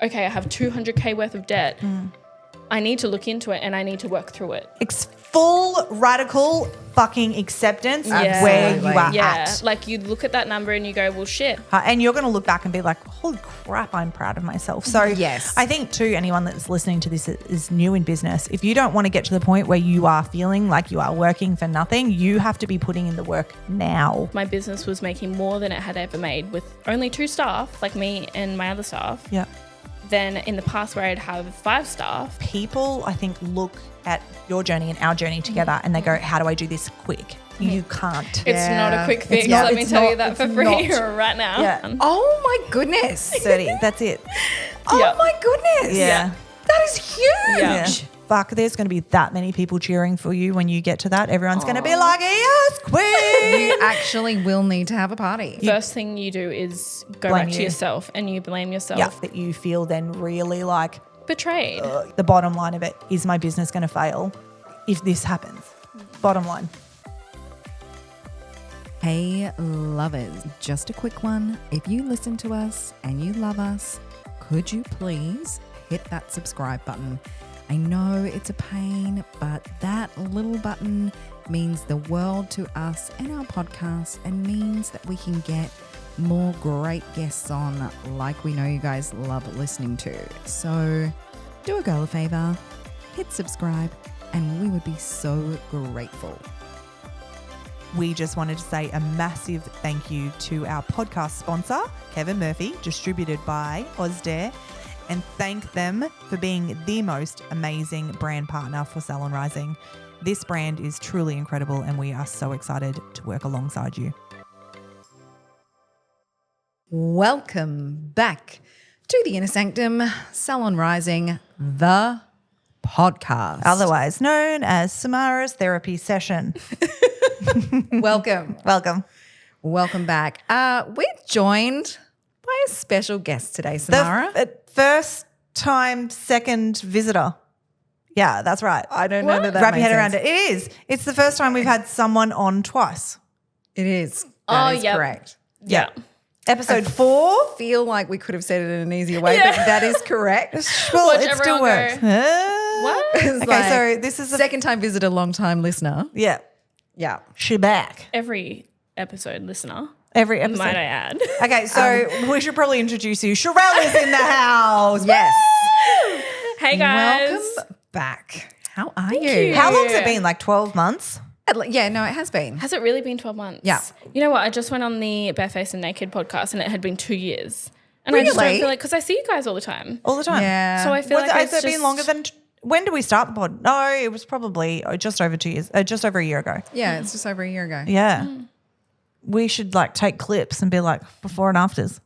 okay, I have 200K worth of debt. I need to look into it and I need to work through it. It's full radical fucking acceptance of where you are at. Like you look at that number and you go, well, shit. And you're going to look back and be like, holy crap, I'm proud of myself. So yes. I think too, anyone that's listening to this is new in business. If you don't want to get to the point where you are feeling like you are working for nothing, you have to be putting in the work now. My business was making more than it had ever made with only 2 staff, like me and my other staff. Yeah. Than in the past where I'd have 5 staff. People, I think, look at your journey and our journey together and they go, how do I do this quick? You can't. It's not a quick fix. Let me tell you that for free right now. Yeah. Oh my goodness. 30. That's it. Oh my goodness. Yeah. That is huge. Yeah. Fuck, there's going to be that many people cheering for you when you get to that. Everyone's going to be like, yes, queen. You actually will need to have a party. First thing you do is go Blame back to you. yourself and you blame yourself. Yeah. That you feel then really like Betrayed. The bottom line of it is my business going to fail if this happens. Bottom line. Hey, lovers, just a quick one. If you listen to us and you love us, could you please hit that subscribe button? I know it's a pain, but that little button means the world to us and our podcast and means that we can get more great guests on like we know you guys love listening to. So do a girl a favor, hit subscribe, and we would be so grateful. We just wanted to say a massive thank you to our podcast sponsor, Kevin Murphy, distributed by Ozday, and thank them for being the most amazing brand partner for Salon Rising. This brand is truly incredible and we are so excited to work alongside you. Welcome back to the Inner Sanctum, Salon Rising, the podcast. Otherwise known as Samara's therapy session. Welcome. Welcome back. We're joined by a special guest today, Samara. The first time, second visitor. Yeah, that's right. I don't know that Wrap your makes head around sense. it. It is. It's the first time we've had someone on twice. It is. That is yep. correct. Yeah. Episode 4. Feel like we could have said it in an easier way, but that is correct. Well, Watch it still everyone works. What? It's Okay, like so this is the second time visitor, long time listener. Yeah. Yeah. She back. Every episode listener, Every episode. might I add. Okay, so we should probably introduce you. Sharelle is in the house. Yes. Hey guys. Welcome back. How are you? you. How long's it been? Like 12 months? Yeah, no, it has been. Has it really been 12 months? Yeah. You know what? I just went on the Barefaced and Naked podcast and it had been 2 years. And I just don't Really? feel like, because I see you guys all the time. All the time. Yeah. So I feel like Has it's it been just- longer than when did we start the pod? No, it was probably just over 2 years, just over a year ago. Yeah, it's just over a year ago. Yeah. We should like take clips and be like before and afters.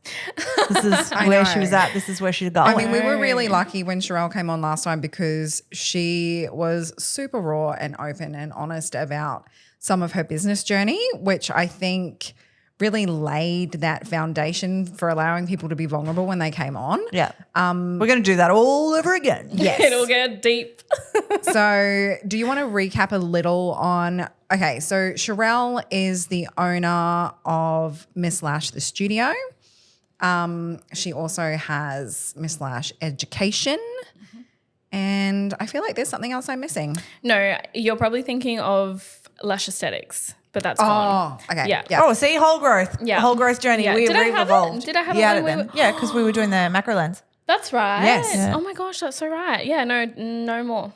This is where she was at. This is where she's going. I mean, we were really lucky when Sharelle came on last time because she was super raw and open and honest about some of her business journey, which I think really laid that foundation for allowing people to be vulnerable when they came on. yeah. We're going to do that all over again. Yes. It'll get deep. So do you want to recap a little on – okay, so Sharelle is the owner of Miss Lash the Studio. She also has Miss Lash Education. And I feel like there's something else I'm missing. No, you're probably thinking of Lash Aesthetics, but that's gone. Oh, okay. Yeah. Yeah. Oh, see, whole growth. Yeah. Whole growth journey. Yeah. We Did I have it? evolved. Did I have it You had when we then? were- Yeah, because we were doing the macro lens. That's right. Yes. Yeah. Oh my gosh, that's so right. Yeah, no more.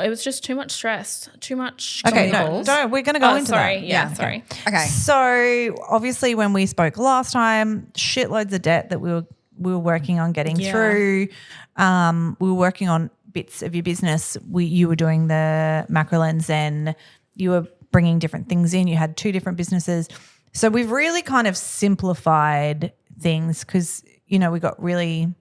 It was just too much stress, too much. Okay, chemicals. we're going to go Oh, into sorry. that. Yeah, sorry. Okay. So obviously when we spoke last time, shitloads of debt that we were working on getting Yeah. through. We were working on bits of your business. You were doing the macro lens and you were bringing different things in. You had 2 different businesses. So we've really kind of simplified things because, we got really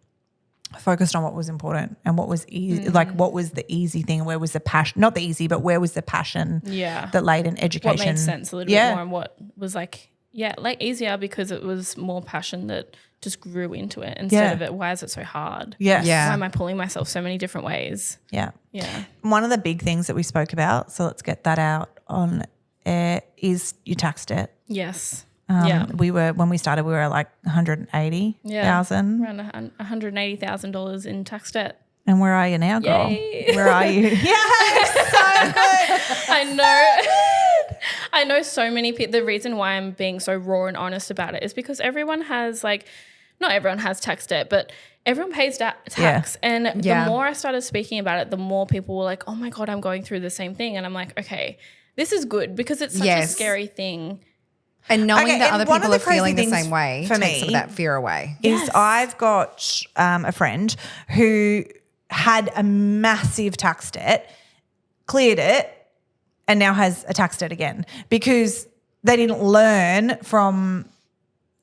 focused on what was important and what was easy, like what was the easy thing, where was the passion, not the easy, but where was the passion Yeah. that laid in education. What made sense a little bit more and what was like easier because it was more passion that just grew into it instead of it. Why is it so hard? Yes. Yeah. Why am I pulling myself so many different ways? Yeah. Yeah. One of the big things that we spoke about, so let's get that out on air, is your tax debt. Yes. When we started, we were like 180,000. Around $180,000 in tax debt. And where are you now, girl? Yay. Where are you? Yes, so good. I know. I know so many people. The reason why I'm being so raw and honest about it is because everyone has not everyone has tax debt, but everyone pays tax. Yeah. And the more I started speaking about it, the more people were like, oh my God, I'm going through the same thing. And I'm like, okay, this is good because it's such a scary thing. And knowing that other people are feeling the same way for takes me some of that fear away. Is I've got a friend who had a massive tax debt, cleared it, and now has a tax debt again because they didn't learn from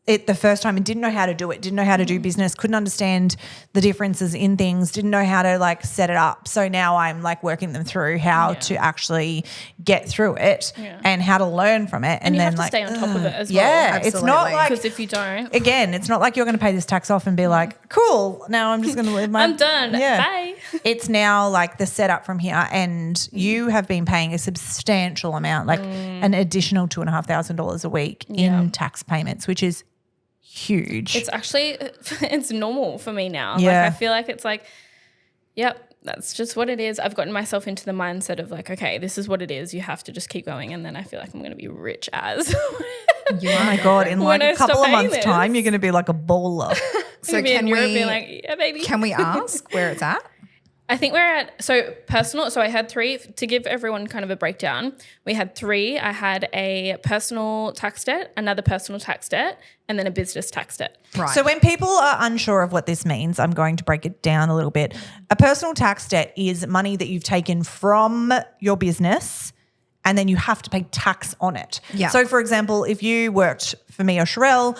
it the first time and didn't know how to do it, didn't know how to do business, couldn't understand the differences in things, didn't know how to like set it up. So now I'm like working them through how to actually get through it and how to learn from it. And you then have to stay on top of it as well. Yeah, it's not like, because if you don't, again, it's not like you're going to pay this tax off and be like, cool, now I'm just going to live my I'm done. Bye. It's now like the setup from here, and you have been paying a substantial amount, like an additional $2,500 a week in tax payments, which is huge. It's actually, it's normal for me now. Yeah. Like I feel like it's like, yep, that's just what it is. I've gotten myself into the mindset of like, okay, this is what it is. You have to just keep going. And then I feel like I'm going to be rich as. Oh my God. In like a couple of months' time, you're going to be like a baller. So can we be like, yeah, baby. Can we ask where it's at? I think we're at, so I had 3, to give everyone kind of a breakdown. We had 3. I had a personal tax debt, another personal tax debt, and then a business tax debt. Right. So when people are unsure of what this means, I'm going to break it down a little bit. A personal tax debt is money that you've taken from your business and then you have to pay tax on it. Yeah. So for example, if you worked for me or Sharelle,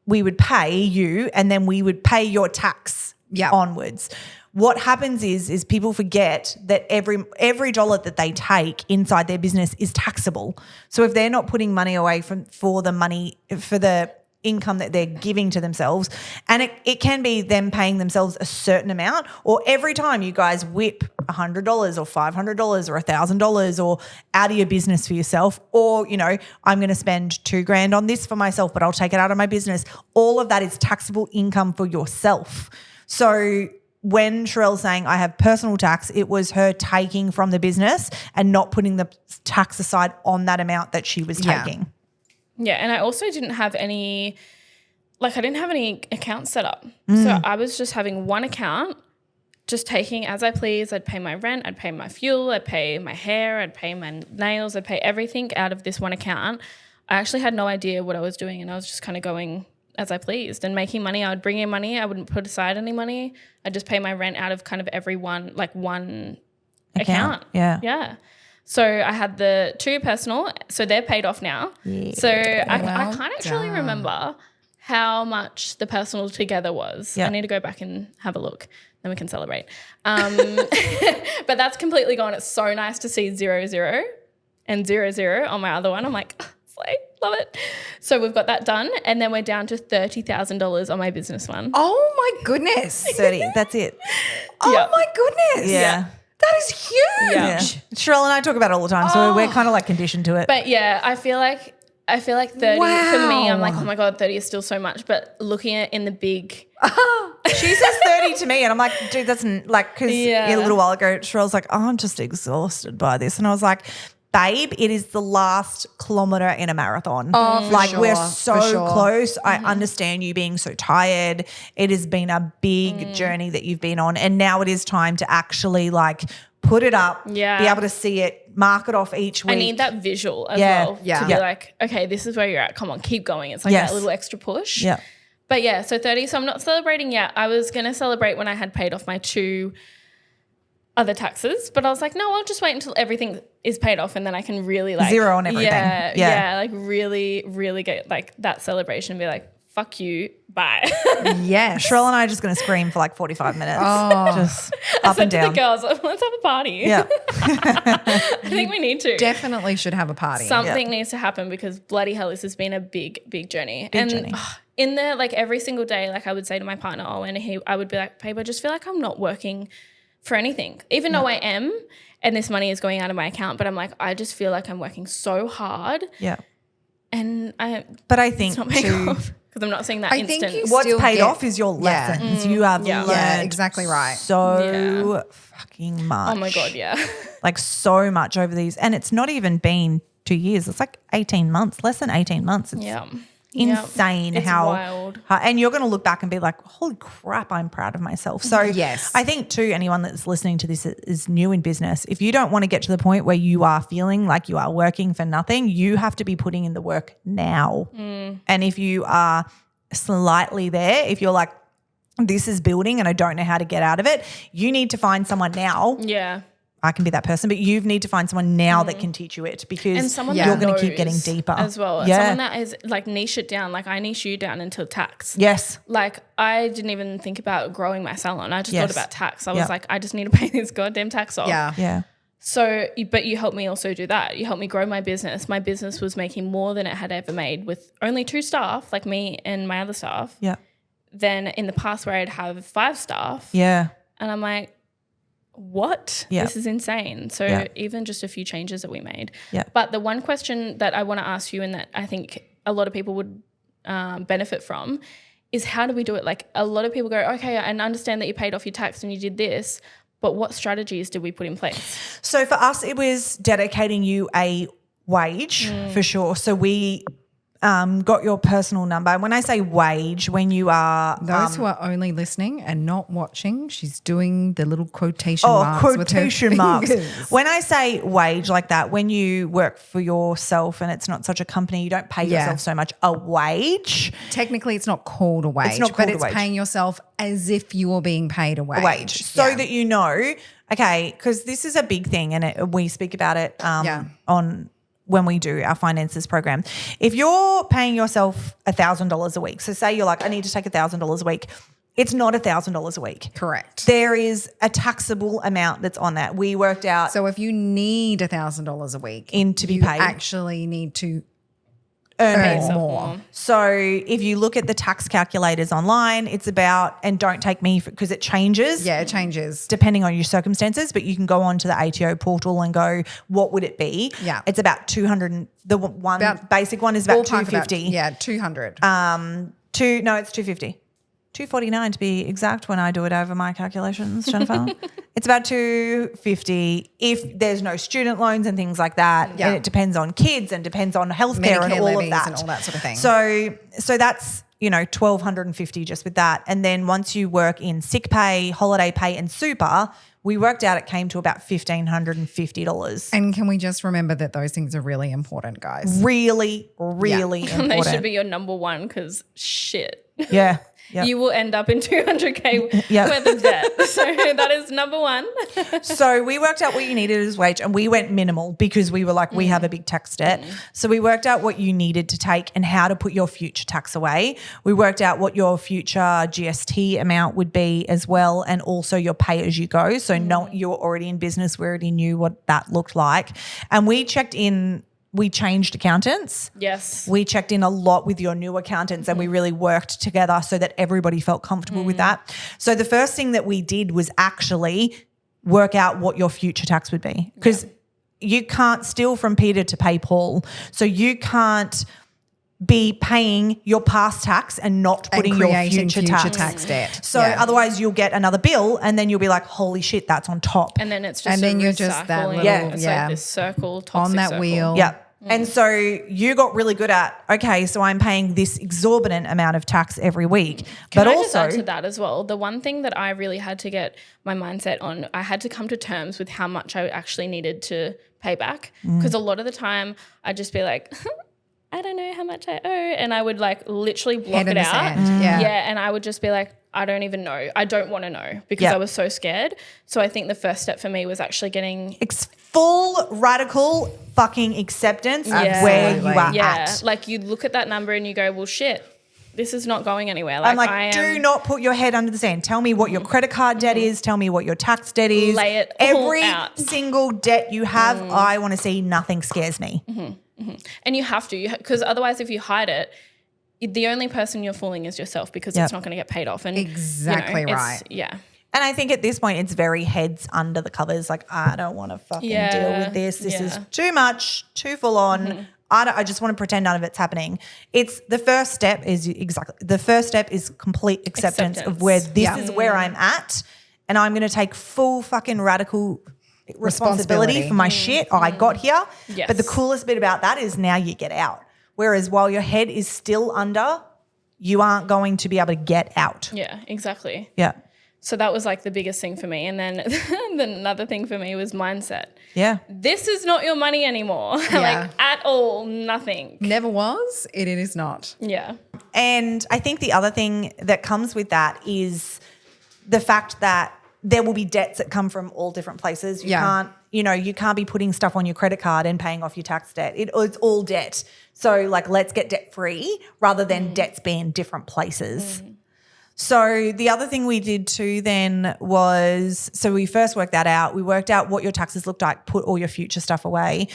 we would pay you and then we would pay your tax onwards. What happens is people forget that every dollar that they take inside their business is taxable. So if they're not putting money away for the income that they're giving to themselves, and it can be them paying themselves a certain amount, or every time you guys whip $100 or $500 or $1,000 or out of your business for yourself, or, I'm going to spend $2,000 on this for myself, but I'll take it out of my business. All of that is taxable income for yourself. So when Sharelle's saying I have personal tax, it was her taking from the business and not putting the tax aside on that amount that she was taking. Yeah, and I also didn't have any accounts set up. So I was just having one account, just taking as I please. I'd pay my rent, I'd pay my fuel, I'd pay my hair, I'd pay my nails, I'd pay everything out of this one account. I actually had no idea what I was doing, and I was just kind of going as I pleased and making money. I would bring in money. I wouldn't put aside any money. I'd just pay my rent out of kind of one account. Yeah. Yeah. So I had the 2 personal, so they're paid off now. Yeah. So I can't actually remember how much the personal together was. Yeah. I need to go back and have a look. Then we can celebrate. But that's completely gone. It's so nice to see 0 and 0 on my other one. I'm like, slay, love it. So we've got that done, and then we're down to $30,000 on my business one. Oh my goodness. 30, that's it. Oh my goodness. Yeah. That is huge. Yeah. Sharelle and I talk about it all the time, so we're kind of like conditioned to it. But yeah, I feel like 30 for me, I'm like, oh my God, 30 is still so much. But looking at it in the big. She says 30 to me, and I'm like, dude, that's like, because a little while ago, Sharelle's like, oh, I'm just exhausted by this. And I was like, babe, it is the last kilometre in a marathon. Oh, we're so close. I understand you being so tired. It has been a big journey that you've been on, and now it is time to actually put it up, be able to see it, mark it off each week. I need that visual as well to be like, okay, this is where you're at. Come on, keep going. It's like that little extra push. Yeah. But yeah, so 30. So I'm not celebrating yet. I was going to celebrate when I had paid off my 2 other taxes, but I was like, no, I'll just wait until everything is paid off, and then I can really zero on everything. Yeah, really, really get that celebration and be like, fuck you, bye. Yes. Sharelle and I are just going to scream for 45 minutes. Just up and down. The girls, let's have a party. Yeah. I think we need to. Definitely should have a party. Something needs to happen, because bloody hell, this has been a big, big journey. Journey. In there, every single day, I would say to my partner, I would be like, babe, I just feel like I'm not working for anything, even though I am, and this money is going out of my account, but I'm like, I just feel like I'm working so hard. Yeah. And But I think it's not paying too, off because I'm not seeing that I think instant. you what's still paid get- off is your lessons. You have Yeah. learned Yeah, exactly right. so fucking much. Oh my God, yeah. Like so much over these. And it's not even been 2 years. It's like 18 months, less than 18 months. It's Yeah. insane It's how wild. and you're going to look back and be like, holy crap, I'm proud of myself. So Yes. I think too, anyone that's listening to this is new in business. If you don't want to get to the point where you are feeling like you are working for nothing, you have to be putting in the work now. And if you are slightly there, if you're like, this is building and I don't know how to get out of it, you need to find someone now. Yeah. I can be that person, but you need to find someone now that can teach you it because And someone you're that going to keep knows getting deeper as well. Yeah. Someone that is like niche it down. Like I niche you down into tax. Yes. Like I didn't even think about growing my salon. I just Yes. thought about tax. I Yeah. was like, I just need to pay this goddamn tax off. Yeah. Yeah. So, but you helped me also do that. You helped me grow my business. My business was making more than it had ever made with only 2 staff, like me and my other staff. Yeah. Then in the past where I'd have 5 staff. Yeah. And I'm like, what? Yeah. This is insane. So Yeah. even just a few changes that we made. Yeah. But the one question that I want to ask you and that I think a lot of people would benefit from is how do we do it? Like a lot of people go, okay, I understand that you paid off your tax and you did this, but what strategies did we put in place? So for us, it was dedicating you a wage for sure. So we got your personal number. And when I say wage, when you are Those who are only listening and not watching, she's doing the little quotation marks with her quotation marks. fingers. When I say wage like that, when you work for yourself and it's not such a company, you don't pay Yeah. yourself so much. A wage, Technically, it's not called a wage, not but called a it's wage. paying yourself as if you were being paid a wage. so Yeah. that you know, okay, because this is a big thing and we speak about it on when we do our finances program. If you're paying yourself $1,000 a week, so say you're like, I need to take $1,000 a week, it's not $1,000 a week. Correct. There is a taxable amount that's on that. We worked out So if you need $1,000 a week to be you paid. actually need to earn earn more. more. So if you look at the tax calculators online, it's about, and don't take me because it changes. Yeah, it changes. Depending on your circumstances, but you can go on to the ATO portal and go, what would it be? Yeah. It's about 200. The one basic one is about Ballpark 250. Yeah, 200. It's 250. 249 to be exact when I do it over my calculations, Jennifer. It's about 250 if there's no student loans and things like that. Yeah. And it depends on kids and depends on healthcare and Medicare all of levies that. and all that sort of thing. So that's, $1,250 just with that. And then once you work in sick pay, holiday pay and super, we worked out it came to about $1,550. And can we just remember that those things are really important, guys? Really, really important. They should be your number one because shit. Yeah. Yep. You will end up in 200K Yep. worth of debt. So that is number one. So we worked out what you needed as wage and we went minimal because we were like, we have a big tax debt. So we worked out what you needed to take and how to put your future tax away. We worked out what your future GST amount would be as well and also your pay as you go. So you're already in business, we already knew what that looked like. And we changed accountants. Yes. We checked in a lot with your new accountants and we really worked together so that everybody felt comfortable with that. So the first thing that we did was actually work out what your future tax would be because you can't steal from Peter to pay Paul. So you can't be paying your past tax and not putting your creating future tax. debt. So otherwise you'll get another bill and then you'll be like, holy shit, that's on top. And then it's just And then you're recycling. just that little- It's yeah. like this circle, toxic On that circle. wheel. Yeah. And so you got really good at, okay, so I'm paying this exorbitant amount of tax every week. Can but I also just add to that as well? The one thing that I really had to get my mindset on, I had to come to terms with how much I actually needed to pay back. Because a lot of the time I'd just be like, I don't know how much I owe. And I would like literally block Head in it the out. sand. Yeah. Yeah. And I would just be like, I don't even know. I don't want to know because I was so scared. So I think the first step for me was actually getting full radical fucking acceptance of Yeah. where you are yeah, at. like you look at that number and you go, well, shit, this is not going anywhere. Like, I'm like, I am, do not put your head under the sand. Tell me what your credit card debt is. Tell me what your tax debt is. Lay it all Every out. single debt you have, I want to see. Nothing scares me. And you have to, because otherwise if you hide it, the only person you're fooling is yourself because it's not going to get paid off. And Exactly it's- right. Yeah. And I think at this point it's very heads under the covers. Like, I don't want to fucking deal with this. This is too much, too full on. I just want to pretend none of it's happening. It's the first step is complete acceptance of where this is where I'm at, and I'm going to take full fucking radical responsibility for my shit. I got here. Yes. But the coolest bit about that is now you get out. Whereas while your head is still under, you aren't going to be able to get out. Yeah, exactly. Yeah. So that was like the biggest thing for me. And then another thing for me was mindset. Yeah. This is not your money anymore. Like at all, nothing. Never was. It is not. Yeah. And I think the other thing that comes with that is the fact that there will be debts that come from all different places. You can't be putting stuff on your credit card and paying off your tax debt. It's all debt. So like, let's get debt free rather than debts being different places. So the other thing we did too then was, so we first worked that out. We worked out what your taxes looked like, put all your future stuff away.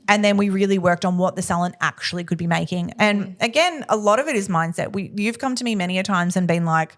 And then we really worked on what the salon actually could be making. And again, a lot of it is mindset. You've come to me many a times and been like,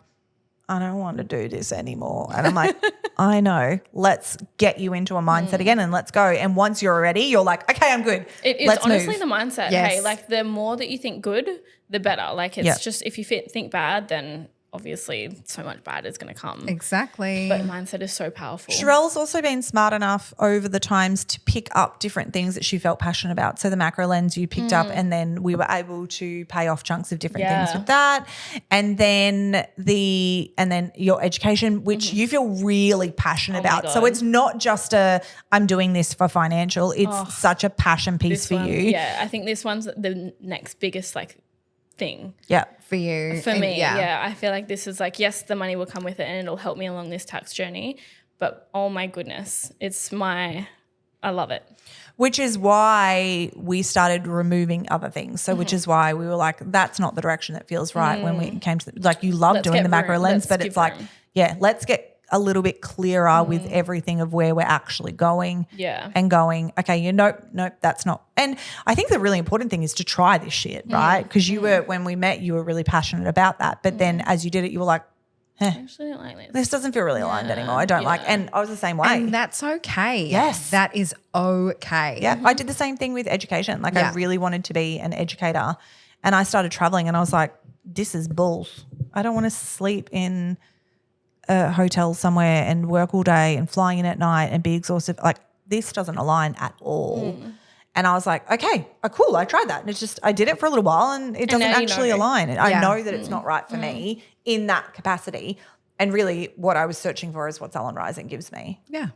I don't want to do this anymore. And I'm like, I know. Let's get you into a mindset again and let's go. And once you're ready, you're like, okay, I'm good. It is honestly the mindset. Yes. Hey, like the more that you think good, the better. Like it's just if you think bad, then obviously so much bad is going to come. Exactly. But mindset is so powerful. Sharelle's also been smart enough over the times to pick up different things that she felt passionate about. So the macro lens you picked up, and then we were able to pay off chunks of different things with that. And then your education, which you feel really passionate about. So it's not just I'm doing this for financial. It's such a passion piece for you. Yeah, I think this one's the next biggest like thing. Yeah. For you. For me, I feel like this is like, yes, the money will come with it and it'll help me along this tax journey. But oh my goodness, I love it. Which is why we started removing other things. So which is why we were like, that's not the direction that feels right when we came to like you love doing the macro lens, but it's like, let's get a little bit clearer with everything of where we're actually going. Yeah. And going, okay, nope, that's not. And I think the really important thing is to try this shit, right? Because when we met, you were really passionate about that. But then as you did it, you were like, I actually don't like this doesn't feel really aligned anymore. I don't like, and I was the same way. And that's okay. Yes. That is okay. Yeah. I did the same thing with education. Like I really wanted to be an educator and I started traveling and I was like, this is bulls. I don't want to sleep in a hotel somewhere and work all day and flying in at night and be exhausted. Like this doesn't align at all. And I was like, okay, cool. I tried that. And it's just, I did it for a little while and it doesn't actually align. I know that it's not right for me in that capacity. And really what I was searching for is what Salon Rising gives me. Yeah.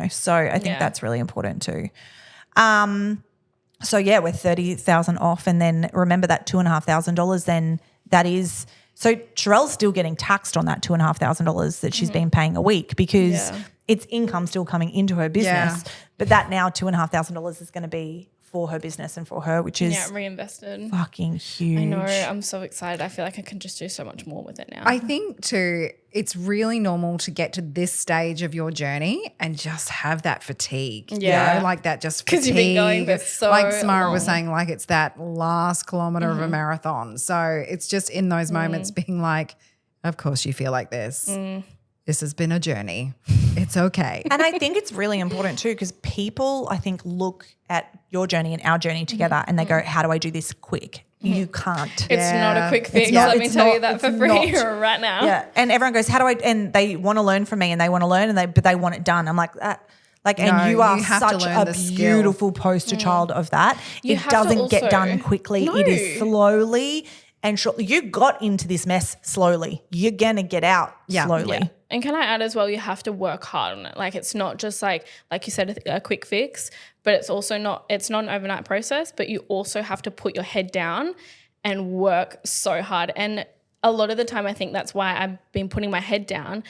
So I think that's really important too. So yeah, we're 30,000 off. And then remember that $2,500, then that is, so Sharelle's still getting taxed on that $2,500 that she's been paying a week because it's income still coming into her business. Yeah. But that now $2,500 is going to be for her business and for her, which is reinvested. fucking huge. I know. I'm so excited. I feel like I can just do so much more with it now. I think too, it's really normal to get to this stage of your journey and just have that fatigue. Yeah. You know, like that just fatigue. Because you've been going for so like Samara was long. saying, like it's that last kilometer of a marathon. So it's just in those moments being like, of course you feel like this. This has been a journey. It's okay. And I think it's really important too because people, I think, look at your journey and our journey together and they go, how do I do this quick? You can't. It's not a quick fix. Let me tell you that for free right now. Yeah. And everyone goes, how do I, and they want to learn from me and they want to learn but they want it done. I'm like, that. Like, and you are such a beautiful poster child of that. It doesn't get done quickly. No. It is slowly and shortly. You got into this mess slowly. You're going to get out slowly. Yeah. And can I add as well, you have to work hard on it. Like it's not just like you said, a quick fix, but it's also not an overnight process, but you also have to put your head down and work so hard. And a lot of the time I think that's why I've been putting my head down,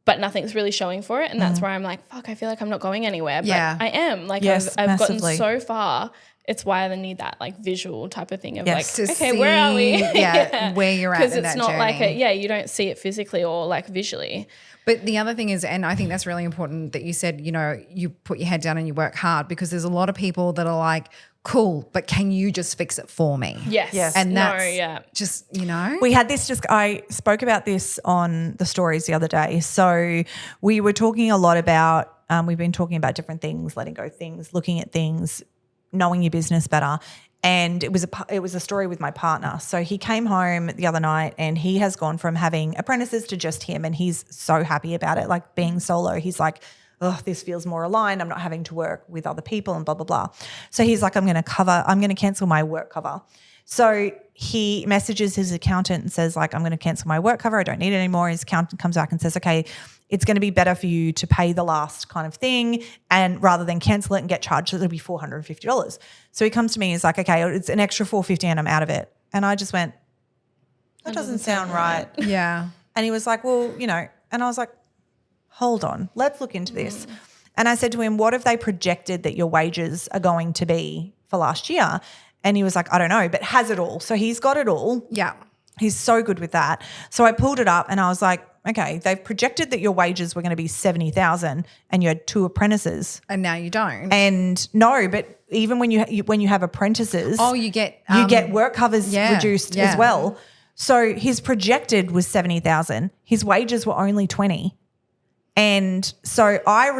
but nothing's really showing for it. And that's where I'm like, fuck, I feel like I'm not going anywhere. But I am. Like I've gotten so far. It's why I need that like visual type of thing of like, okay, where are we? Where you're at in that journey. Because it's not like you don't see it physically or like visually. But the other thing is, and I think that's really important that you said, you put your head down and you work hard because there's a lot of people that are like, cool, but can you just fix it for me? Yes. And that's just, We had this I spoke about this on the stories the other day. So we were talking a lot about, we've been talking about different things, letting go things, looking at things, knowing your business better. And it was a story with my partner. So he came home the other night and he has gone from having apprentices to just him, and he's so happy about it, like being solo. He's like, oh, this feels more aligned. I'm not having to work with other people and blah, blah, blah. So he's like, I'm going to cancel my work cover. So he messages his accountant and says, like, I'm going to cancel my work cover. I don't need it anymore. His accountant comes back and says, okay, it's going to be better for you to pay the last kind of thing, and rather than cancel it and get charged, it'll be $450. So he comes to me, he's like, okay, it's an extra $450 and I'm out of it. And I just went, that doesn't sound right. Yeah. And he was like, well, and I was like, hold on, let's look into this. And I said to him, what have they projected that your wages are going to be for last year? And he was like, I don't know, but has it all. So he's got it all. Yeah. He's so good with that. So I pulled it up and I was like, okay, they've projected that your wages were going to be $70,000 and you had 2 apprentices. And now you don't. And no, but even when you have apprentices, you get work covers reduced as well. So his projected was $70,000. His wages were only $20,000. And so I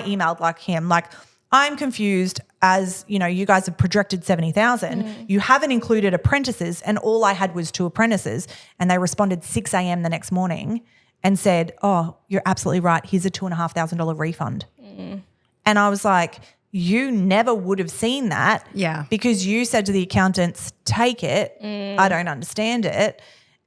emailed like him, like, I'm confused, as you guys have projected 70,000. You haven't included apprentices, and all I had was 2 apprentices. And they responded 6 a.m. the next morning and said, oh, you're absolutely right. Here's a $2,500 refund. And I was like, you never would have seen that. Yeah. Because you said to the accountants, take it. I don't understand it.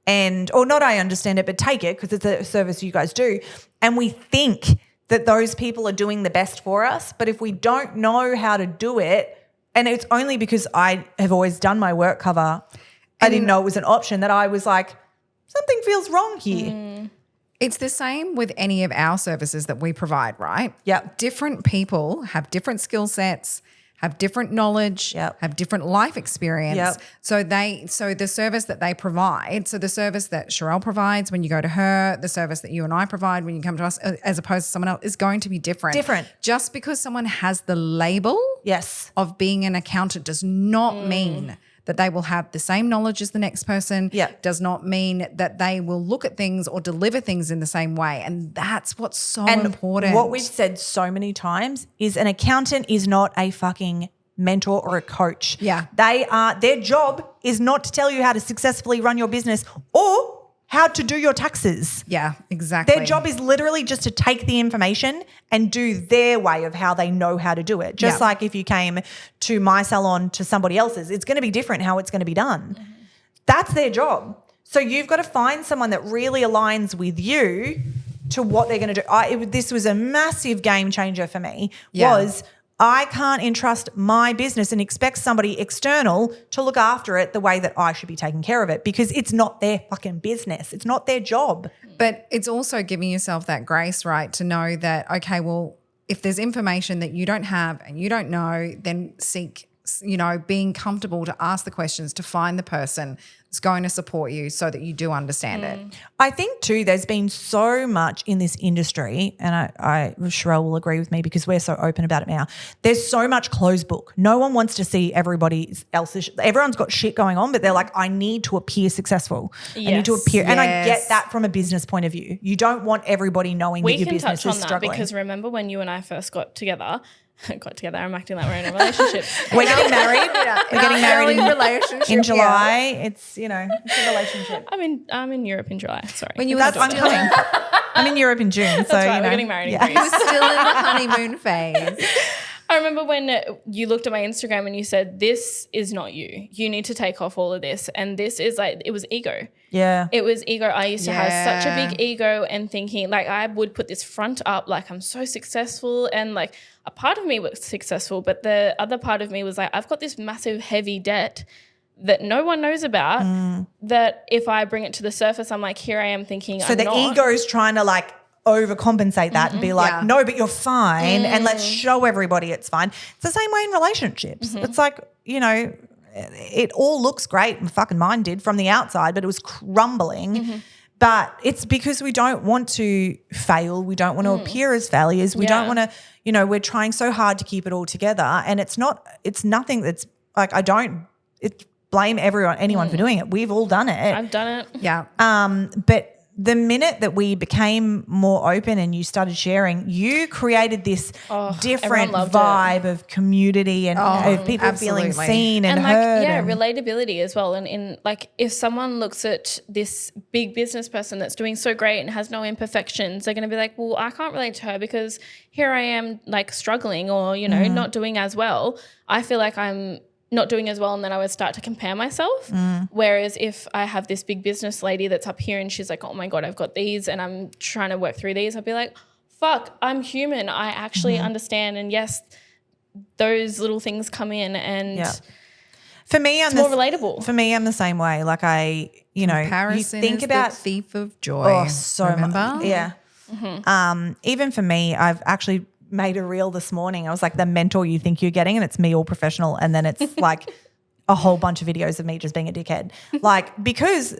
Or not I understand it, but take it, because it's a service you guys do. And we think that those people are doing the best for us. But if we don't know how to do it, and it's only because I have always done my work cover, I didn't know it was an option, that I was like, something feels wrong here. It's the same with any of our services that we provide, right? Yep. Different people have different skill sets, have different knowledge, have different life experience. Yep. So the service that they provide, so the service that Sharelle provides when you go to her, the service that you and I provide when you come to us, as opposed to someone else, is going to be different. Just because someone has the label of being an accountant does not mean that they will have the same knowledge as the next person. Does not mean that they will look at things or deliver things in the same way. And that's what's so important. What we've said so many times is an accountant is not a fucking mentor or a coach. Their job is not to tell you how to successfully run your business or how to do your taxes. Yeah, exactly. Their job is literally just to take the information and do their way of how they know how to do it. Just like if you came to my salon to somebody else's, it's going to be different how it's going to be done. That's their job. So you've got to find someone that really aligns with you to what they're going to do. This was a massive game changer for me, was I can't entrust my business and expect somebody external to look after it the way that I should be taking care of it, because it's not their fucking business. It's not their job. But it's also giving yourself that grace, right, to know that, okay, well, if there's information that you don't have and you don't know, then seek, being comfortable to ask the questions, to find the person that's going to support you so that you do understand it. I think too, there's been so much in this industry, and I Sharelle will agree with me because we're so open about it now. There's so much closed book. No one wants to see everybody else's. Everyone's got shit going on, but they're like, I need to appear successful. I need to appear, and I get that from a business point of view. You don't want everybody knowing that your business is struggling. We can touch on that because remember when you and I first got together. I'm acting like we're in a relationship. We're getting married. We're getting married in July. It's it's a relationship. I'm in Europe in July. Sorry. When you I'm coming. I'm in Europe in June. So right, we're getting married in Greece. You were still in the honeymoon phase. I remember when you looked at my Instagram and you said, this is not you. You need to take off all of this. And this is it was ego. Yeah. It was ego. I used to have such a big ego and thinking like I would put this front up like I'm so successful, and like a part of me was successful, but the other part of me was like I've got this massive heavy debt that no one knows about that if I bring it to the surface, I'm like, here I am thinking so the ego is trying to like overcompensate that and be like, no, but you're fine and let's show everybody it's fine. It's the same way in relationships. It's like, it all looks great, and fucking mine did from the outside, but it was crumbling. But it's because we don't want to fail. We don't want to appear as failures. We don't want to, we're trying so hard to keep it all together, and it's nothing that's like, blame anyone for doing it. We've all done it. I've done it. Yeah. But the minute that we became more open and you started sharing, you created this different vibe of community and of people feeling seen and heard. Like, relatability as well. And in like, if someone looks at this big business person that's doing so great and has no imperfections, they're going to be like, well, I can't relate to her because here I am like struggling or, you know, not doing as well. I feel like I'm not doing as well, and then I would start to compare myself. Whereas if I have this big business lady that's up here and she's like, oh my God, I've got these and I'm trying to work through these, I'd be like, fuck, I'm human. I actually understand. And yes, those little things come in and for me, it's more relatable. For me, I'm the same way. Like Comparison you think is about the thief of joy. Oh, so remember? much. Yeah. Even for me, I've actually made a reel this morning. I was like, the mentor you think you're getting, and it's me all professional, and then it's like a whole bunch of videos of me just being a dickhead. Like, because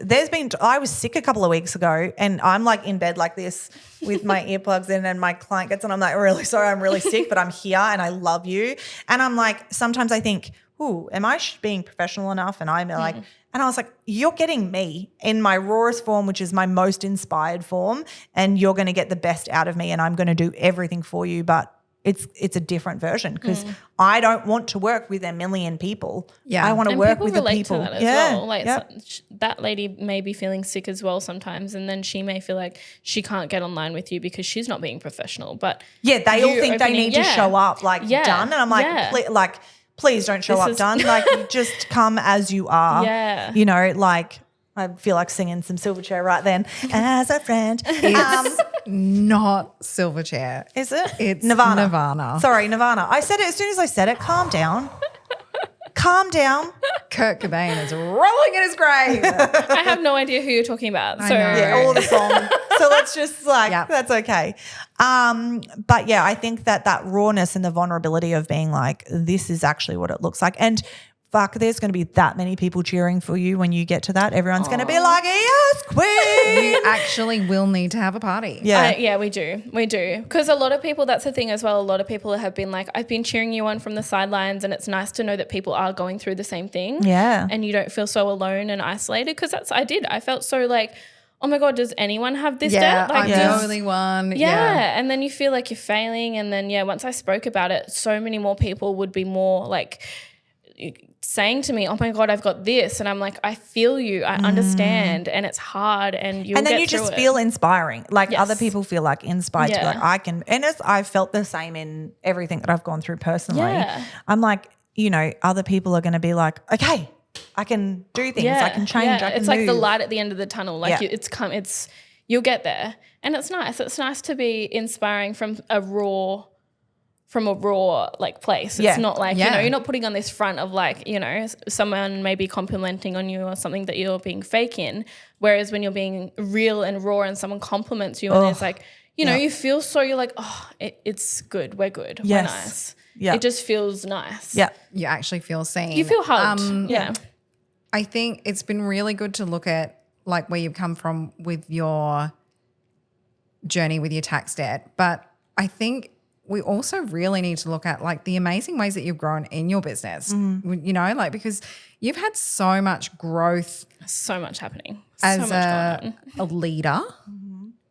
I was sick a couple of weeks ago and I'm like in bed like this with my earplugs in, and my client gets on, I'm like, really sorry, I'm really sick, but I'm here and I love you. And I'm like, sometimes I think, ooh, am I being professional enough? And I'm like, and I was like, you're getting me in my rawest form, which is my most inspired form, and you're going to get the best out of me, and I'm going to do everything for you, but it's a different version because I don't want to work with a million people. Yeah, I want to work with the people. To that as well. Like that lady may be feeling sick as well sometimes, and then she may feel like she can't get online with you because she's not being professional. But they all think they need to show up like done, and I'm like, please don't show up done. Like, just come as you are. Yeah, you know, like. I feel like singing some Silverchair right then. As a friend. It's not Silverchair. Is it? It's Nirvana. Sorry, Nirvana. I said it as soon as I said it. Calm down. Calm down. Kurt Cobain is rolling in his grave. I have no idea who you're talking about. So all the songs. So let's just that's okay. But yeah, I think that rawness and the vulnerability of being like, this is actually what it looks like. And fuck, there's going to be that many people cheering for you when you get to that. Everyone's going to be like, yes, queen. You actually will need to have a party. Yeah, we do. We do. Because a lot of people, that's the thing as well, a lot of people have been like, I've been cheering you on from the sidelines, and it's nice to know that people are going through the same thing. Yeah. And you don't feel so alone and isolated, because I felt so like, oh my God, does anyone have this debt? Like, I'm the only one. Yeah. And then you feel like you're failing. And then, once I spoke about it, so many more people would be more like saying to me, oh my God, I've got this. And I'm like, I feel you. I understand. And it's hard, and you'll get through it. And then you just feel inspiring. Like other people feel like inspired to be like, I can. And I've felt the same in everything that I've gone through personally. Yeah. I'm like, you know, other people are going to be like, okay, I can do things. I can change. I can It's move. like the light at the end of the tunnel. Like you'll get there. And it's nice. It's nice to be inspiring from a raw like place. It's not like, you know, you're not putting on this front of like, you know, someone may be complimenting on you or something that you're being fake in. Whereas when you're being real and raw and someone compliments you and it's like, you know, you feel so, you're like, oh, it's good. We're good. We're nice. Yeah. It just feels nice. Yeah. You actually feel seen. You feel hugged. I think it's been really good to look at like where you've come from with your journey with your tax debt. But I think we also really need to look at like the amazing ways that you've grown in your business, you know, like because you've had so much growth. So much happening. As a leader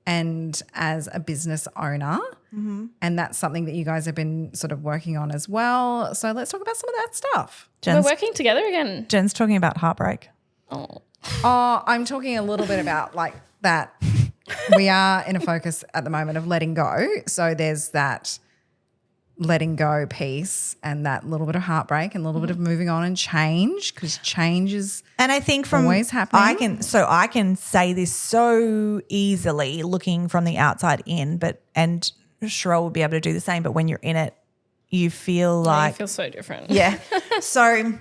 and as a business owner. And that's something that you guys have been sort of working on as well. So let's talk about some of that stuff. We're working together again. Jen's talking about heartbreak. Oh, I'm talking a little bit about like that. We are in a focus at the moment of letting go. So there's that letting go piece and that little bit of heartbreak and a little bit of moving on and change, because change is and I think from always happening. I can say this so easily looking from the outside in, and Sharelle will be able to do the same, but when you're in it, you feel like you feel so different. Yeah. So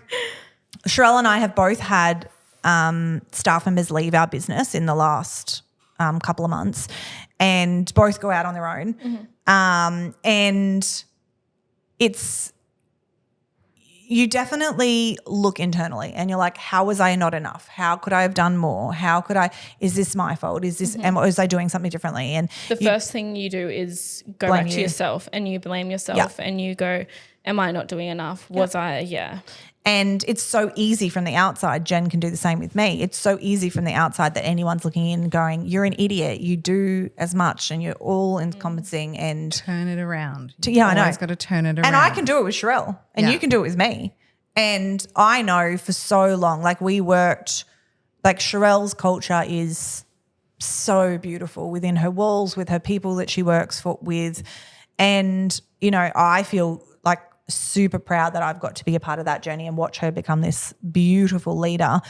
Sharelle and I have both had staff members leave our business in the last couple of months, and both go out on their own. And it's, you definitely look internally and you're like, how was I not enough? How could I have done more? Is this my fault? Is this, was I doing something differently? And the first thing you do is go back to yourself and you blame yourself and you go, am I not doing enough? Was I? Yeah. And it's so easy from the outside. Jen can do the same with me. It's so easy from the outside that anyone's looking in and going, you're an idiot. You do as much and you're all encompassing and Turn it around. I know. Always got to turn it around. And I can do it with Sharelle and Yeah. you can do it with me. And I know for so long, like we worked, like Sharelle's culture is so beautiful within her walls, with her people that she works with. And, you know, I feel like super proud that I've got to be a part of that journey and watch her become this beautiful leader.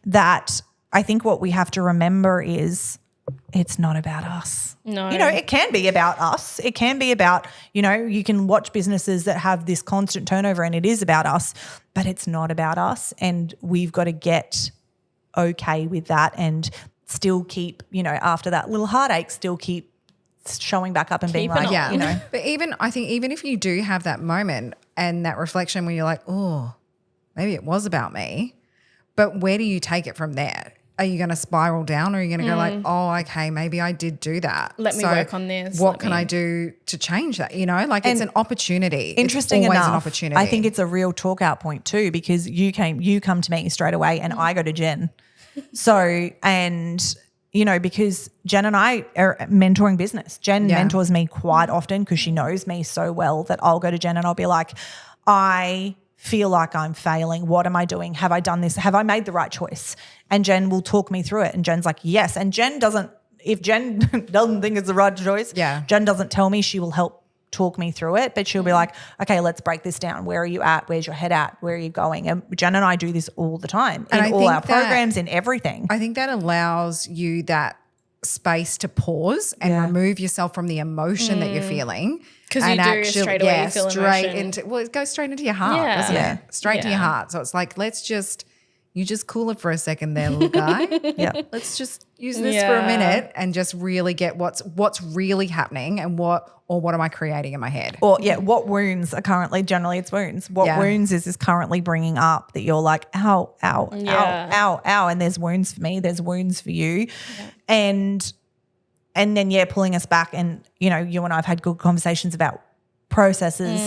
That I think what we have to remember is it's not about us. No. You know, it can be about us. It can be about, you know, you can watch businesses that have this constant turnover and it is about us, but it's not about us. And we've got to get okay with that and still keep, you know, after that little heartache, still keep showing back up and being Keeping like, on. Yeah. you know. But I think even if you do have that moment and that reflection where you're like, oh, maybe it was about me, but where do you take it from there? Are you going to spiral down or are you going to go like, oh, okay, maybe I did do that. Let me work on this. What can I do to change that? You know, like it's an opportunity. Interesting it's always enough, an opportunity. I think it's a real talk out point too, because you come to me straight away and I go to Jen. So, and you know, because Jen and I are mentoring business. Jen mentors me quite often because she knows me so well that I'll go to Jen and I'll be like, I feel like I'm failing. What am I doing? Have I done this? Have I made the right choice? And Jen will talk me through it. And Jen's like, yes. And Jen doesn't, if Jen doesn't think it's the right choice, Jen doesn't tell me. She will help talk me through it, but she'll be like, okay, let's break this down. Where are you at? Where's your head at? Where are you going? And Jen and I do this all the time in all our programs, in everything. I think that allows you that space to pause and remove yourself from the emotion that you're feeling. Because you do straight away feel emotion. It goes straight into your heart, doesn't it? Straight to your heart. So it's like, you just cool it for a second there, little guy. Let's just use this for a minute and just really get what's really happening and what am I creating in my head? Or what wounds are currently, generally it's wounds. What wounds is currently bringing up that you're like, ow, ow, ow, ow, ow. And there's wounds for me, there's wounds for you. And then, pulling us back and, you know, you and I have had good conversations about processes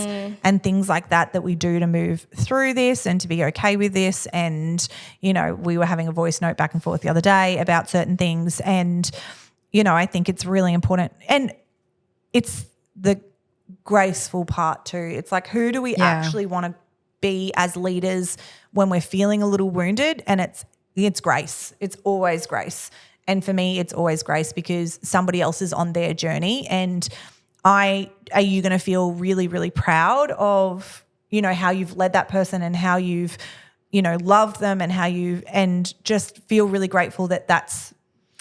and things like that we do to move through this and to be okay with this. And, you know, we were having a voice note back and forth the other day about certain things. And, you know, I think it's really important. And it's the graceful part too. It's like, who do we actually want to be as leaders when we're feeling a little wounded? And it's grace. It's always grace. And for me, it's always grace because somebody else is on their journey. And are you going to feel really, really proud of, you know, how you've led that person and how you've, you know, loved them and just feel really grateful that that's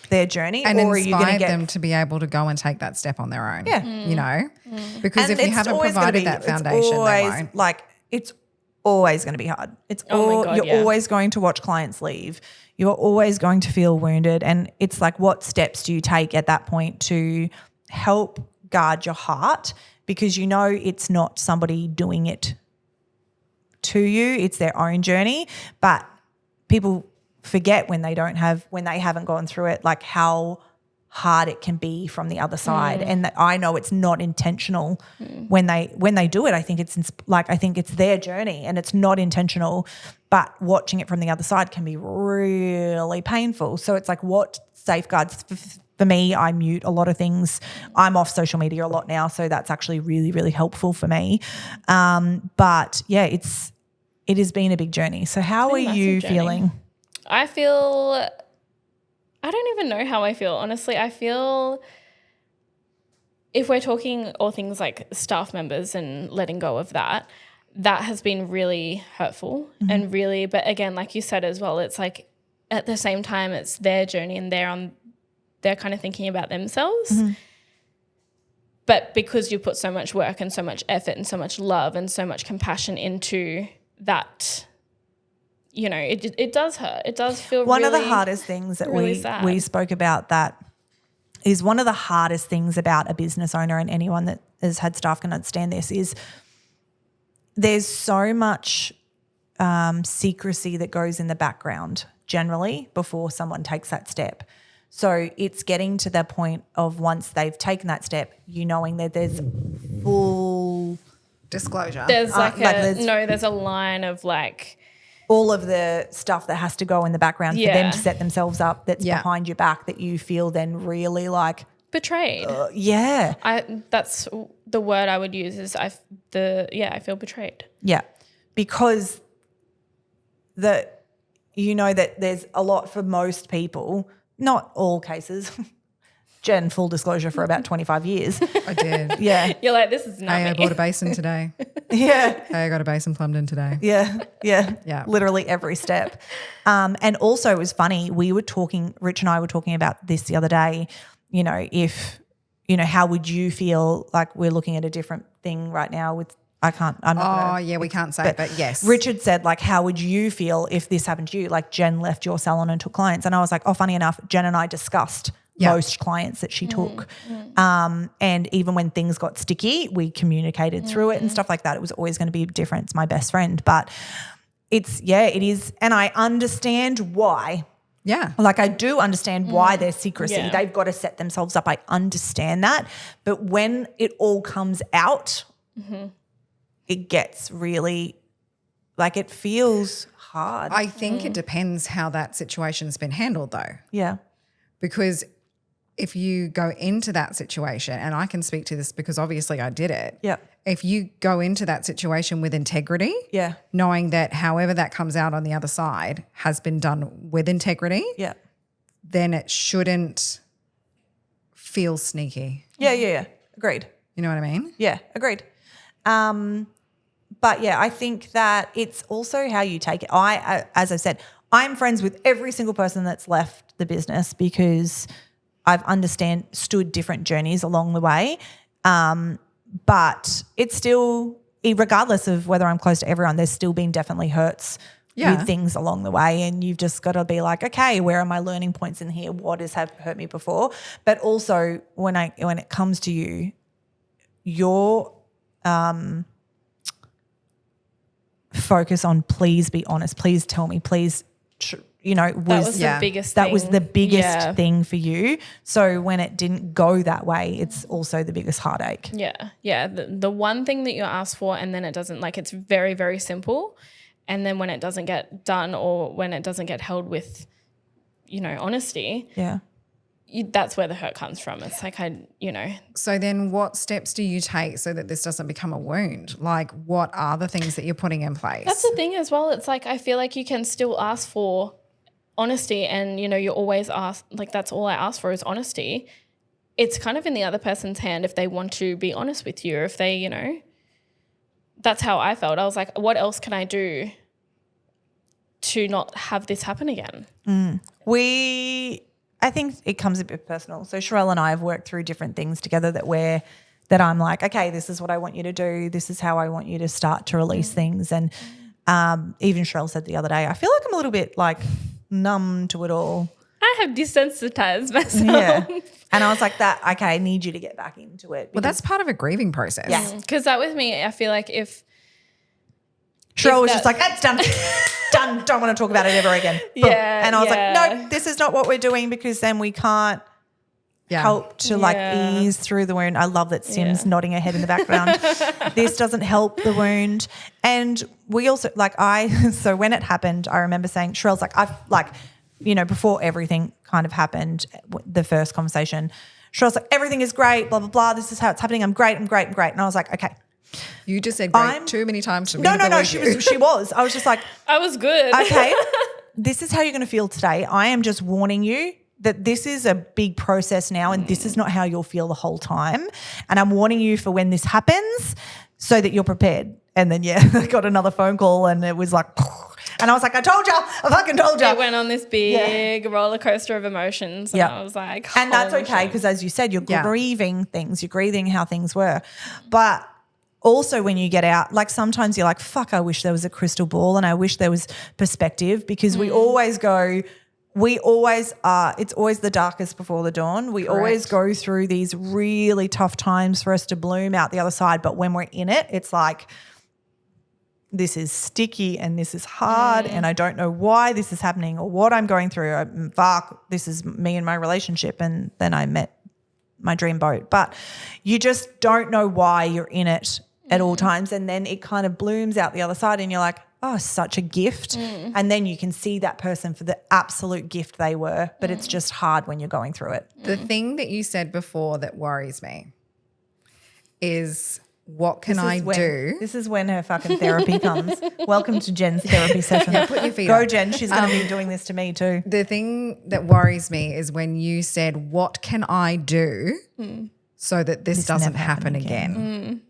their journey? And or are you going to get them to be able to go and take that step on their own. Yeah. You know? Because and if you haven't provided that foundation, they won't. Like, it's always going to be hard. It's you're always going to watch clients leave. You're always going to feel wounded. And it's like, what steps do you take at that point to help guard your heart? Because you know it's not somebody doing it to you. It's their own journey. But people forget when they haven't gone through it, like how hard it can be from the other side. And that I know it's not intentional when they do it. I think it's their journey and it's not intentional, but watching it from the other side can be really painful. So it's like, what safeguards for me? I mute a lot of things. I'm off social media a lot now, so that's actually really, really helpful for me. But yeah, it has been a big journey. So how are you feeling? I don't even know how I feel. Honestly, I feel if we're talking all things like staff members and letting go of that has been really hurtful and really, but again, like you said as well, it's like at the same time it's their journey and they're kind of thinking about themselves. But because you put so much work and so much effort and so much love and so much compassion into that, you know, it does hurt. It does feel one really, of the hardest things that really we spoke about that is one of the hardest things about a business owner, and anyone that has had staff can understand this, is there's so much secrecy that goes in the background generally before someone takes that step. So it's getting to the point of once they've taken that step, you knowing that there's full disclosure. There's there's a line of like all of the stuff that has to go in the background for them Yeah. to set themselves up that's Yeah. behind your back that you feel then really like, Betrayed. yeah. That's the word I would use is I feel betrayed. Yeah. Because that there's a lot for most people, not all cases. Jen, full disclosure, for about 25 years. I did. Yeah. You're like, this is not Hey, I me. bought a basin today. Yeah. Hey, I got a basin plumbed in today. Yeah. Yeah. Yeah. Literally every step. And also it was funny, Rich and I were talking about this the other day, how would you feel, like we're looking at a different thing right now with, I'm not Oh, gonna, yeah, we can't say, but yes. Richard said, like, how would you feel if this happened to you? Like Jen left your salon and took clients. And I was like, oh, funny enough, Jen and I discussed most clients that she took. And even when things got sticky, we communicated through it and stuff like that. It was always going to be different. It's my best friend. But it is. And I understand why. Yeah. Like I do understand why there's secrecy. Yeah. They've got to set themselves up. I understand that. But when it all comes out, it gets really, like, it feels hard. I think it depends how that situation's been handled though. Yeah. Because if you go into that situation, and I can speak to this because obviously I did it. Yeah. If you go into that situation with integrity, Yeah. knowing that however that comes out on the other side has been done with integrity, Yeah. then it shouldn't feel sneaky. Yeah. Agreed. You know what I mean? Yeah, agreed. But yeah, I think that it's also how you take it. As I said, I'm friends with every single person that's left the business because I've understood different journeys along the way. But it's still, regardless of whether I'm close to everyone, there's still been definitely hurts with things along the way, and you've just got to be like, okay, where are my learning points in here? What has hurt me before? But also when it comes to you, your focus on please be honest, please tell me, please, was the biggest that thing. was the biggest Yeah. thing for you. So when it didn't go that way, it's also the biggest heartache. Yeah. Yeah. The one thing that you ask for and then it doesn't, like, it's very, very simple. And then when it doesn't get done or when it doesn't get held with, honesty, Yeah. that's where the hurt comes from. It's like, So then what steps do you take so that this doesn't become a wound? Like what are the things that you're putting in place? that's the thing as well. It's like, I feel like you can still ask for honesty and, you always ask, like, that's all I ask for is honesty. It's kind of in the other person's hand if they want to be honest with you or if they, that's how I felt. I was like, what else can I do to not have this happen again? I think it comes a bit personal. So Sharelle and I have worked through different things together that I'm like, okay, this is what I want you to do. This is how I want you to start to release things. And even Sharelle said the other day, I feel like I'm a little bit like numb to it all. I have desensitized myself. Yeah. And I was like I need you to get back into it. Well, that's part of a grieving process. Yeah. Because that with me, I feel like if Sharelle was that- just like, that's done. Done. Don't want to talk about it ever again. Boom. Yeah, And I was yeah. like, no, this is not what we're doing because then we can't help to Yeah. ease through the wound. I love that Sim's Yeah. nodding her head in the background. This doesn't help the wound. And we also, so when it happened, I remember saying, Sharelle's like, before everything kind of happened, the first conversation, Sharelle's like, everything is great, blah, blah, blah. This is how it's happening. I'm great. And I was like, okay. You just said great too many times for me No, to no, believe she you. was. I was just like, I was good. okay, this is how you're going to feel today. I am just warning you that this is a big process now and this is not how you'll feel the whole time. And I'm warning you for when this happens so that you're prepared. And then, I got another phone call and it was like, and I was like, I told you, I fucking told you. It went on this big roller coaster of emotions. And Yeah. I was like, And that's holy okay shit. because as you said, you're Yeah. grieving things. You're grieving how things were. But also when you get out, like sometimes you're like, fuck, I wish there was a crystal ball and I wish there was perspective because we always are, it's always the darkest before the dawn. We always go through these really tough times for us to bloom out the other side. But when we're in it, it's like, this is sticky and this is hard and I don't know why this is happening or what I'm going through. Fuck, this is me and my relationship. And then I met my dream boat. But you just don't know why you're in it at all times, and then it kind of blooms out the other side and you're like, oh, such a gift. And then you can see that person for the absolute gift they were, but it's just hard when you're going through it. The thing that you said before that worries me is what can I do? This is when her fucking therapy comes. Welcome to Jen's therapy session. Put your feet Go, up. Jen. She's going to be doing this to me too. The thing that worries me is when you said, what can I do so that this doesn't never happen happen again?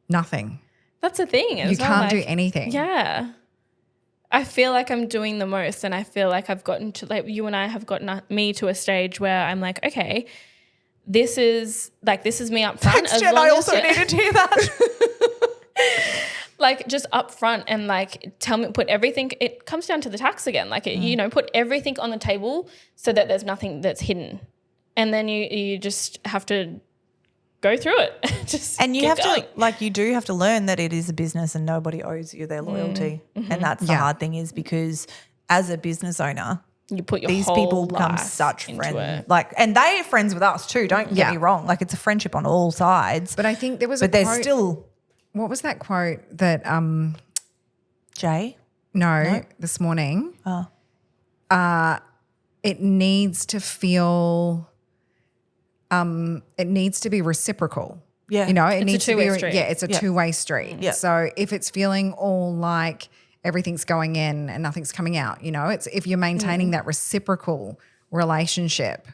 Nothing. That's a thing. You can't do anything. Yeah. I feel like I'm doing the most, and I feel like I've gotten to, like, you and I have gotten me to a stage where I'm like, okay, this is me up front. Thanks, Jen. I also needed to hear that. Like, just up front and like tell me, put everything, it comes down to the tax again. Like, you know, put everything on the table so that there's nothing that's hidden. And then you just have to go through it. Just And you keep have going. to, like, you do have to learn that it is a business and nobody owes you their loyalty. And that's the hard thing, is because as a business owner, You put your these whole people become life such into friends. it. Like, and they are friends with us too. Don't get me wrong. Like, it's a friendship on all sides. But I think there was But a there's quote. still What was that quote that Jay. this morning? It needs to feel it needs to be reciprocal. Yeah. You know, it It's a needs to be two-way street. yeah, it's a two-way street. Yeah. So if it's feeling all like everything's going in and nothing's coming out, you know, it's if you're maintaining that reciprocal relationship,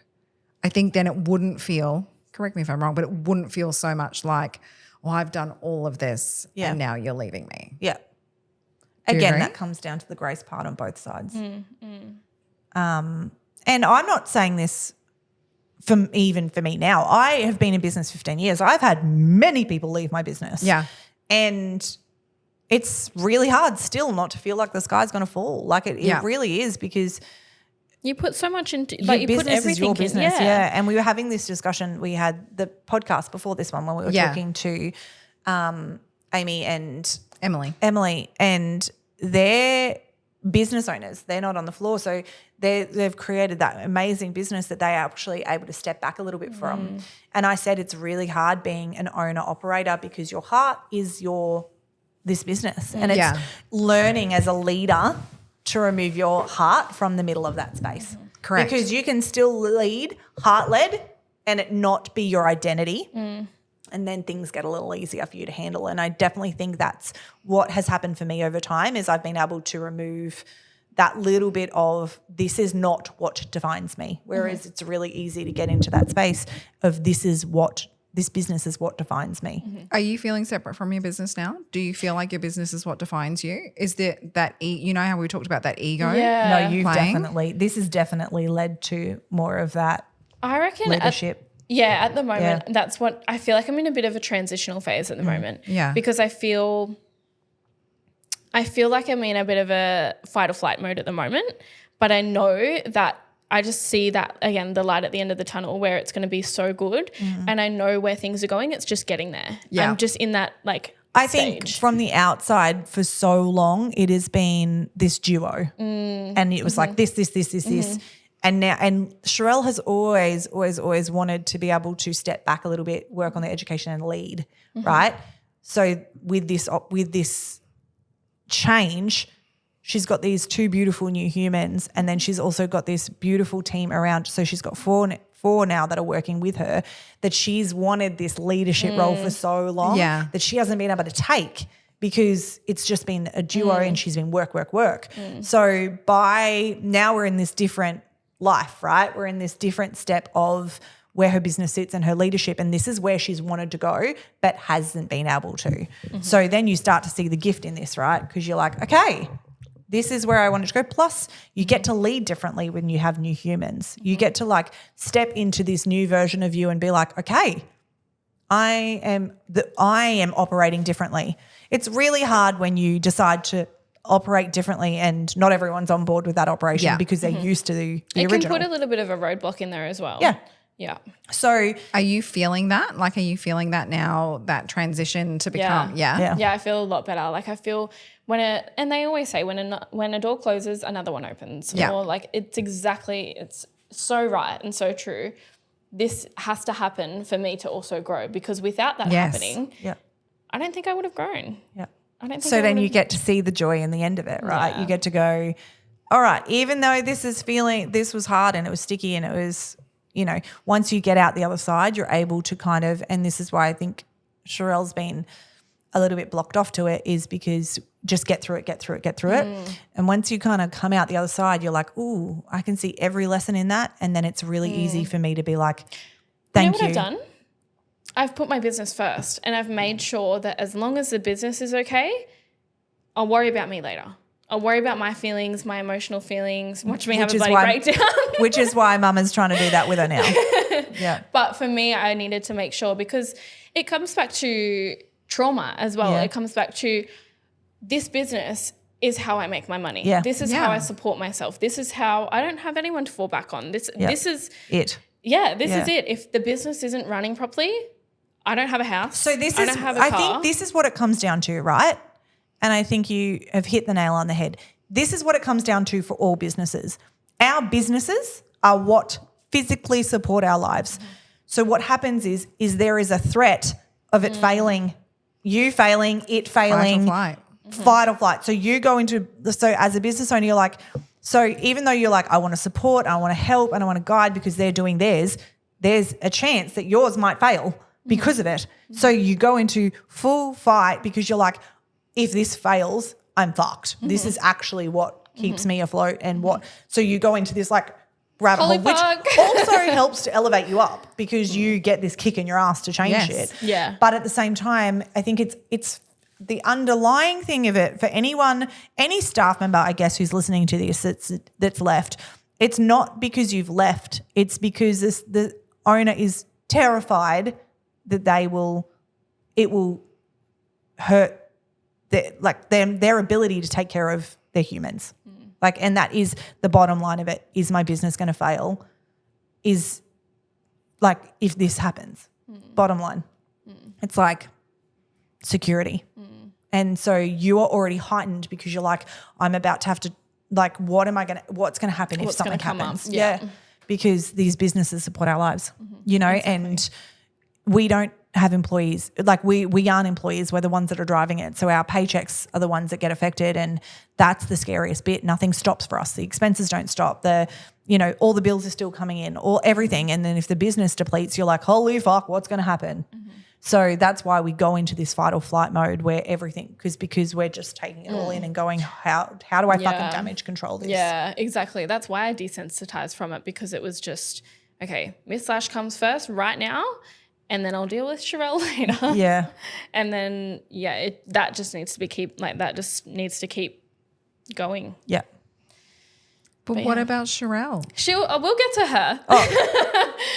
I think then it wouldn't feel, correct me if I'm wrong, but it wouldn't feel so much like, well, I've done all of this and now you're leaving me. Yeah. you Again, agree? that comes down to the grace part on both sides. And I'm not saying this even for me now. I have been in business 15 years. I've had many people leave my business. Yeah. And it's really hard still not to feel like the sky's going to fall. Like it really is, because You put so much into, like, you your put business everything is your in. business. Yeah. And we were having this discussion. We had the podcast before this one when we were talking to Amy and Emily. and they're business owners. They're not on the floor. So they've created that amazing business that they are actually able to step back a little bit from. And I said it's really hard being an owner operator, because your heart is this business. And it's learning as a leader to remove your heart from the middle of that space. Correct. Because you can still lead heart-led and it not be your identity. And then things get a little easier for you to handle. And I definitely think that's what has happened for me over time, is I've been able to remove that little bit of this is not what defines me. Whereas it's really easy to get into that space of this business is what defines me. Are you feeling separate from your business now? Do you feel like your business is what defines you? Is there you know how we talked about that ego? Yeah. No, you've playing? this has definitely led to more of that I reckon leadership. at the moment, that's what I feel like. I'm in a bit of a transitional phase at the moment. Yeah. Because I feel like I'm in a bit of a fight or flight mode at the moment, but I know that I just see that, again, the light at the end of the tunnel where it's going to be so good, and I know where things are going. It's just getting there. Yeah. I'm just in that, like, I think stage. from the outside for so long it has been this duo, and it was like this. And now, and Sharelle has always wanted to be able to step back a little bit, work on the education and lead, right? So with this change, she's got these two beautiful new humans, and then she's also got this beautiful team around. So she's got four now that are working with her, that she's wanted this leadership role for so long that she hasn't been able to take, because it's just been a duo and she's been work. So by now we're in this different life, right? We're in this different step of where her business sits and her leadership, and this is where she's wanted to go but hasn't been able to. So then you start to see the gift in this, right? Because you're like, okay, this is where I wanted to go. Plus you get to lead differently when you have new humans. You get to like step into this new version of you and be like, okay, I am operating differently. It's really hard when you decide to operate differently and not everyone's on board with that operation because they're used to the it original. can put a little bit of a roadblock in there as well. Yeah. So Are you feeling that? Like, are you feeling that now, that transition to become, Yeah. Yeah, I feel a lot better. Like, I feel and they always say when a door closes, another one opens. Yeah. Or like, it's so right and so true. This has to happen for me to also grow, because without that happening, I don't think I would have grown. Yeah. I don't think So I then would've- you get to see the joy in the end of it, right? Yeah. You get to go, all right, even though this was hard and it was sticky and it was, once you get out the other side, you're able to kind of, and this is why I think Sharelle's been a little bit blocked off to it, is because just get through it. And once you kind of come out the other side, you're like, ooh, I can see every lesson in that. And then it's really easy for me to be like, thank you. What I've done? I've put my business first, and I've made sure that as long as the business is okay, I'll worry about me later. I'll worry about my feelings, my emotional feelings. Watch me have a bloody breakdown. Which is why Mama's trying to do that with her now. Yeah. But for me, I needed to make sure, because it comes back to trauma as well. Yeah. It comes back to, this business is how I make my money. Yeah. This is how I support myself. This is how I don't have anyone to fall back on. This is it. Yeah, this is it. If the business isn't running properly, I don't have a house. So I think this is what it comes down to, right? And I think you have hit the nail on the head. This is what it comes down to for all businesses. Our businesses are what physically support our lives. So what happens is there is a threat of it failing, you failing, it failing. Fight or flight. So you go into as a business owner, you're like, so even though you're like, I want to support, I want to help, and I want to guide because they're doing theirs, there's a chance that yours might fail because of it. So you go into full fight because you're like, if this fails, I'm fucked. This is actually what keeps me afloat and what. So you go into this like rabbit hole, which also helps to elevate you up because you get this kick in your ass to change it. Yeah. But at the same time, I think it's the underlying thing of it for anyone, any staff member, I guess, who's listening to this that's left. It's not because you've left. It's because the owner is terrified that it will hurt their ability to take care of their humans. And that is the bottom line of it. Is my business going to fail? Is like, if this happens, bottom line, it's like security. And so you are already heightened because you're like, I'm about to have to, like, what's going to happen if something happens? Yeah. Because these businesses support our lives, and we don't have employees. Like we aren't employees. We're the ones that are driving it. So our paychecks are the ones that get affected. And that's the scariest bit. Nothing stops for us. The expenses don't stop. All the bills are still coming in, all everything. And then if the business depletes, you're like, holy fuck, what's going to happen? So that's why we go into this fight or flight mode where everything, because we're just taking it all in and going, how do I fucking damage control this? Yeah, exactly. That's why I desensitized from it, because it was just, okay, Miss Lash comes first right now, and then I'll deal with Sharelle later. Yeah. And then, that just needs to be needs to keep going. Yeah. But what about Sharelle? We'll get to her.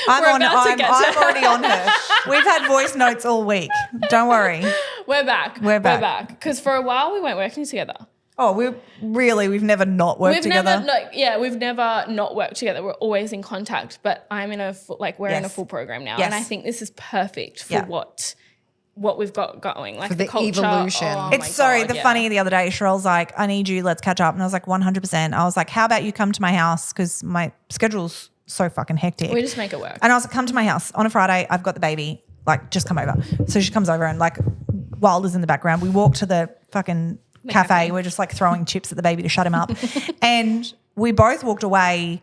I'm already on her. We've had voice notes all week. Don't worry. We're back. Because for a while we weren't working together. Oh, we've never not worked together. We've never not worked together. We're always in contact. But I'm in we're in a full program now, and I think this is perfect for what we've got going, like for the culture. Evolution. Funny the other day, Sharelle's like, I need you, let's catch up. And I was like, 100%. I was like, how about you come to my house? Because my schedule's so fucking hectic. We just make it work. And I was like, come to my house on a Friday. I've got the baby. Like, just come over. So she comes over and like Wilder's in the background. We walk to the fucking cafe. We're just like throwing chips at the baby to shut him up. And we both walked away.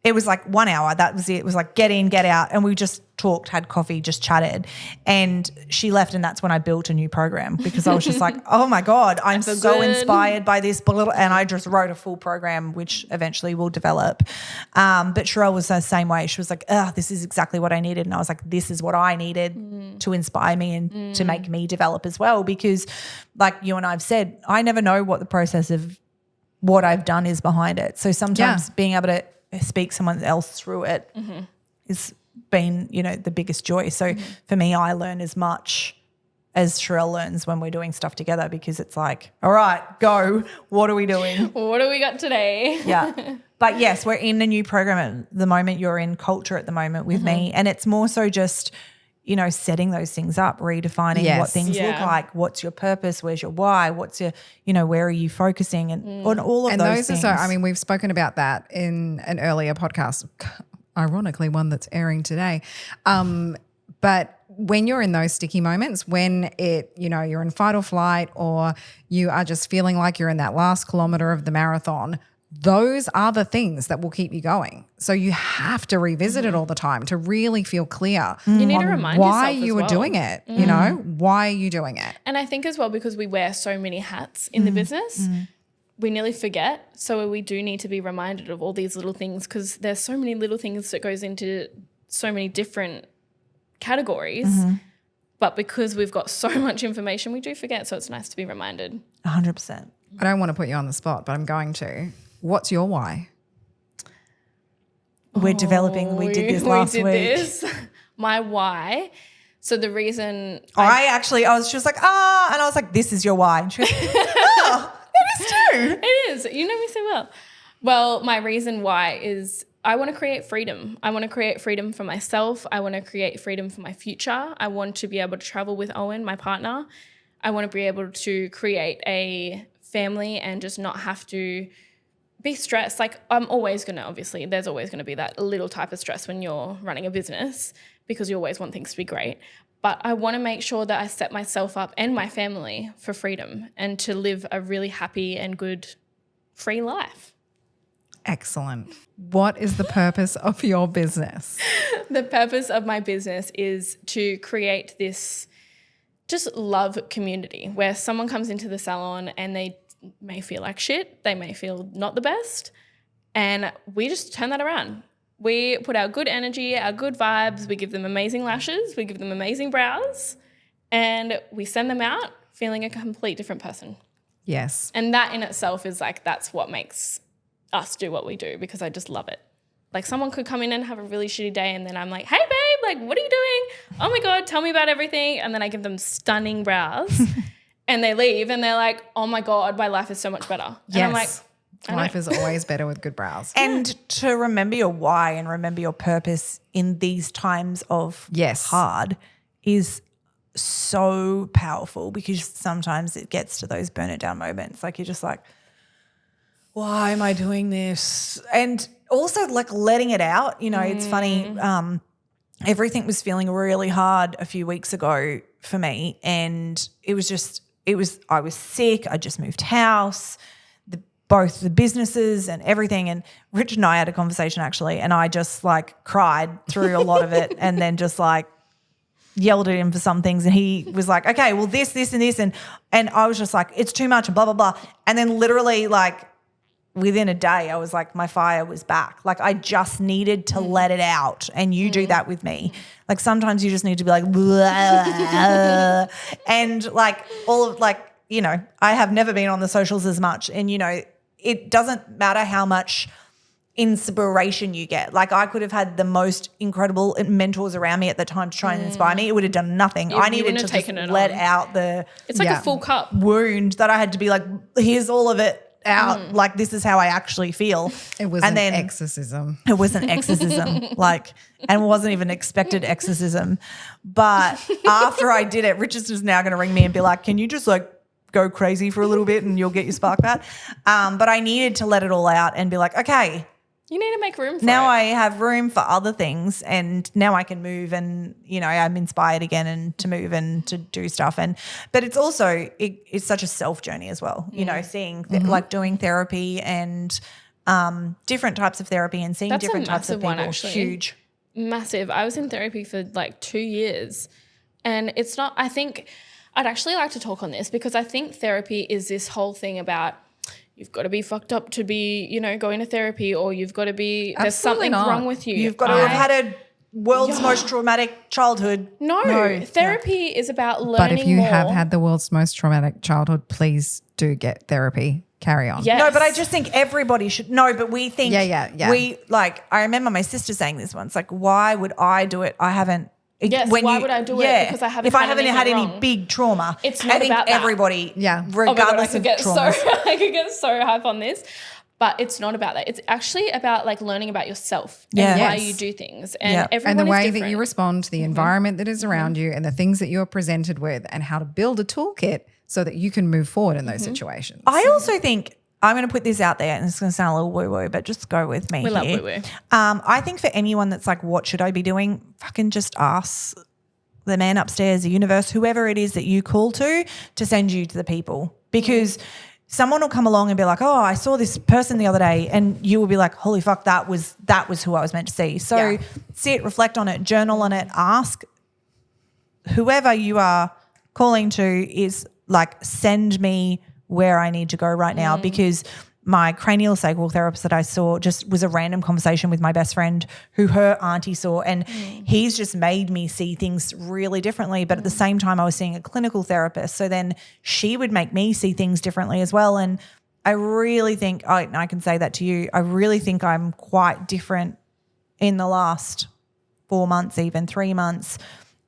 It was like 1 hour. That was it. It was like get in, get out. And we just talked, had coffee, just chatted. And she left, and that's when I built a new program because I was just like, oh my God, I'm so inspired by this. And I just wrote a full program, which eventually will develop. But Sharelle was the same way. She was like, this is exactly what I needed. And I was like, this is what I needed to inspire me and to make me develop as well. Because like you and I have said, I never know what the process of what I've done is behind it. So sometimes being able to speak someone else through it has been, the biggest joy. So for me, I learn as much as Sharelle learns when we're doing stuff together because it's like, all right, go. What are we doing? What do we got today? Yeah. But yes, we're in a new program at the moment. You're in culture at the moment with me. And it's more so just, setting those things up, redefining what things look like. What's your purpose? Where's your why? What's your, where are you focusing? And on all of those things. Are so, we've spoken about that in an earlier podcast, ironically one that's airing today. But when you're in those sticky moments, when you're in fight or flight, or you are just feeling like you're in that last kilometer of the marathon, those are the things that will keep you going. So you have to revisit it all the time to really feel clear You need to on remind why yourself as you were well. doing it. You know, why are you doing it? And I think as well, because we wear so many hats in the business, we nearly forget. So we do need to be reminded of all these little things, because there's so many little things that goes into so many different categories. But because we've got so much information, we do forget. So it's nice to be reminded. 100%. I don't want to put you on the spot, but I'm going to. What's your why? We're developing. We did this last week. This. My why. So the reason she was like, and I was like, this is your why. And she was oh, it is too. It is. You know me so well. Well, my reason why is I want to create freedom. I want to create freedom for myself. I want to create freedom for my future. I want to be able to travel with Owen, my partner. I want to be able to create a family and just not have to be stressed. Like, I'm always going to, obviously, there's always going to be that little type of stress when you're running a business, because you always want things to be great. But I want to make sure that I set myself up and my family for freedom and to live a really happy and good, free life. Excellent. What is the purpose of your business? The purpose of my business is to create this just love community where someone comes into the salon and they may feel like shit, they may feel not the best, and we just turn that around. We put our good energy, our good vibes, we give them amazing lashes, we give them amazing brows, and we send them out feeling a complete different person. Yes. And that in itself is like, that's what makes us do what we do, because I just love it. Like, someone could come in and have a really shitty day, and then I'm like, hey babe, like, what are you doing? Oh my God, tell me about everything. And then I give them stunning brows and they leave and they're like, oh my God, my life is so much better. Yes. And I'm like, life is always better with good brows. And to remember your why and remember your purpose in these times of hard is so powerful, because sometimes it gets to those burn it down moments. Like, you're just like, why am I doing this? And also like letting it out. You know, it's funny. Everything was feeling really hard a few weeks ago for me, and I was sick. I just moved house, both the businesses and everything. And Richard and I had a conversation actually, and I just like cried through a lot of it, and then just like yelled at him for some things, and he was like, okay, well this and this, and I was just like, it's too much and blah, blah, blah. And then literally like within a day I was like, my fire was back. Like, I just needed to let it out, and you do that with me. Like, sometimes you just need to be like, blah, and like all of like, you know, I have never been on the socials as much, and you know, it doesn't matter how much inspiration you get. Like, I could have had the most incredible mentors around me at the time to try and inspire me. It would have done nothing. I needed to just let out the it's like a full cup wound that I had to be like, here's all of it out. Like, this is how I actually feel. It was an exorcism. It was an exorcism, like, and it wasn't even expected exorcism. But after I did it, Richard's just now going to ring me and be like, can you just like go crazy for a little bit and you'll get your spark back? But I needed to let it all out and be like, okay, you need to make room for now it. I have room for other things, and now I can move, and you know, I'm inspired again and to move and to do stuff. And but it's also it's such a self journey as well. You know, seeing like doing therapy and different types of therapy and seeing That's different a types of massive people. one, actually. Huge, massive. I was in therapy for like 2 years, and it's not. I think I'd actually like to talk on this, because I think therapy is this whole thing about, you've got to be fucked up to be, you know, going to therapy, or you've got to be, there's something wrong with you. You've got to have had a world's most traumatic childhood. No, therapy is about learning But if you more. have had the world's most traumatic childhood, please do get therapy. Carry on. Yes. No, but I just think everybody should know, but we think Yeah. we like, I remember my sister saying this once, like, why would I do it? I haven't. Yes, why would I do it? Because I haven't if I had haven't anything had any wrong. big trauma. It's not I think about that. everybody, Yeah. regardless of trauma. I could get so hype on this, but it's not about that. It's actually about like learning about yourself and why you do things, and everyone And the is way different. that you respond to the environment that is around you, and the things that you're presented with, and how to build a toolkit so that you can move forward in those situations. I also think, I'm going to put this out there, and it's going to sound a little woo-woo, but just go with me. We love here. woo-woo. I think for anyone that's like, what should I be doing? Fucking just ask the man upstairs, the universe, whoever it is that you call to send you to the people. Because someone will come along and be like, oh, I saw this person the other day, and you will be like, holy fuck, that was who I was meant to see. So sit, reflect on it, journal on it, ask whoever you are calling to is like, send me where I need to go right now, because my cranial sacral therapist that I saw just was a random conversation with my best friend who her auntie saw, and he's just made me see things really differently. But at the same time, I was seeing a clinical therapist. So then she would make me see things differently as well. And I really think, I can say that to you, I really think I'm quite different in the last 4 months, even 3 months,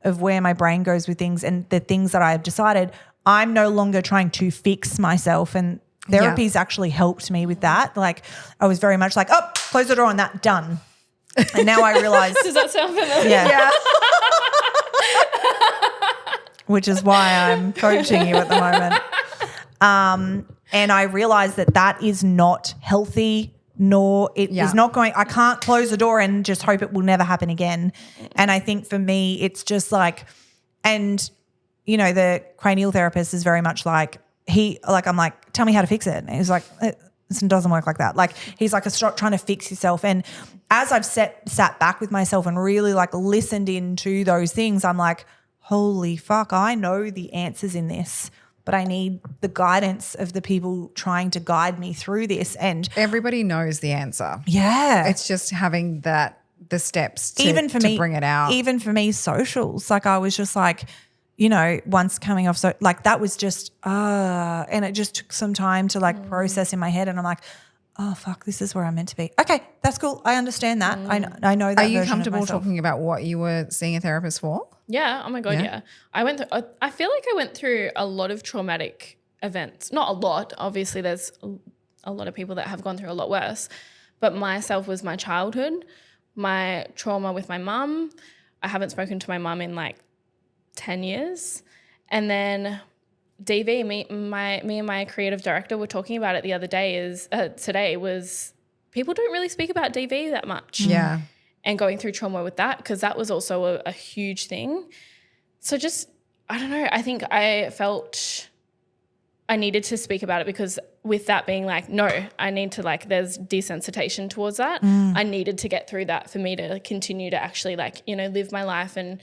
of where my brain goes with things and the things that I have decided. I'm no longer trying to fix myself, and therapy's actually helped me with that. Like, I was very much like, oh, close the door on that, done. And now I realize. Does that sound familiar? Yeah. Which is why I'm coaching you at the moment. And I realize that is not healthy, nor it is not going, I can't close the door and just hope it will never happen again. And I think for me, it's just like, and, you know, the cranial therapist is very much like, I'm like, tell me how to fix it. And he's like, it doesn't work like that. Like, he's like, stop trying to fix yourself. And as I've sat back with myself and really like listened into those things, I'm like, holy fuck, I know the answers in this, but I need the guidance of the people trying to guide me through this. And everybody knows the answer. Yeah. It's just having the steps to bring it out. Even for me, socials, like I was just like, you know, once coming off, so like that was just, and it just took some time to like process in my head, and I'm like, oh fuck, this is where I'm meant to be. Okay, that's cool. I understand that. I know that. Are you comfortable talking about what you were seeing a therapist for? Yeah. Oh my God. Yeah. I feel like I went through a lot of traumatic events. Not a lot. Obviously there's a lot of people that have gone through a lot worse, but myself was my childhood, my trauma with my mum. I haven't spoken to my mum in like 10 years. And then DV, me and my creative director were talking about it the other day today was people don't really speak about DV that much. Yeah. And going through trauma with that, because that was also a huge thing. So just, I don't know, I think I felt I needed to speak about it, because with that being like, no, I need to like, there's desensitization towards that. I needed to get through that for me to continue to actually like, you know, live my life and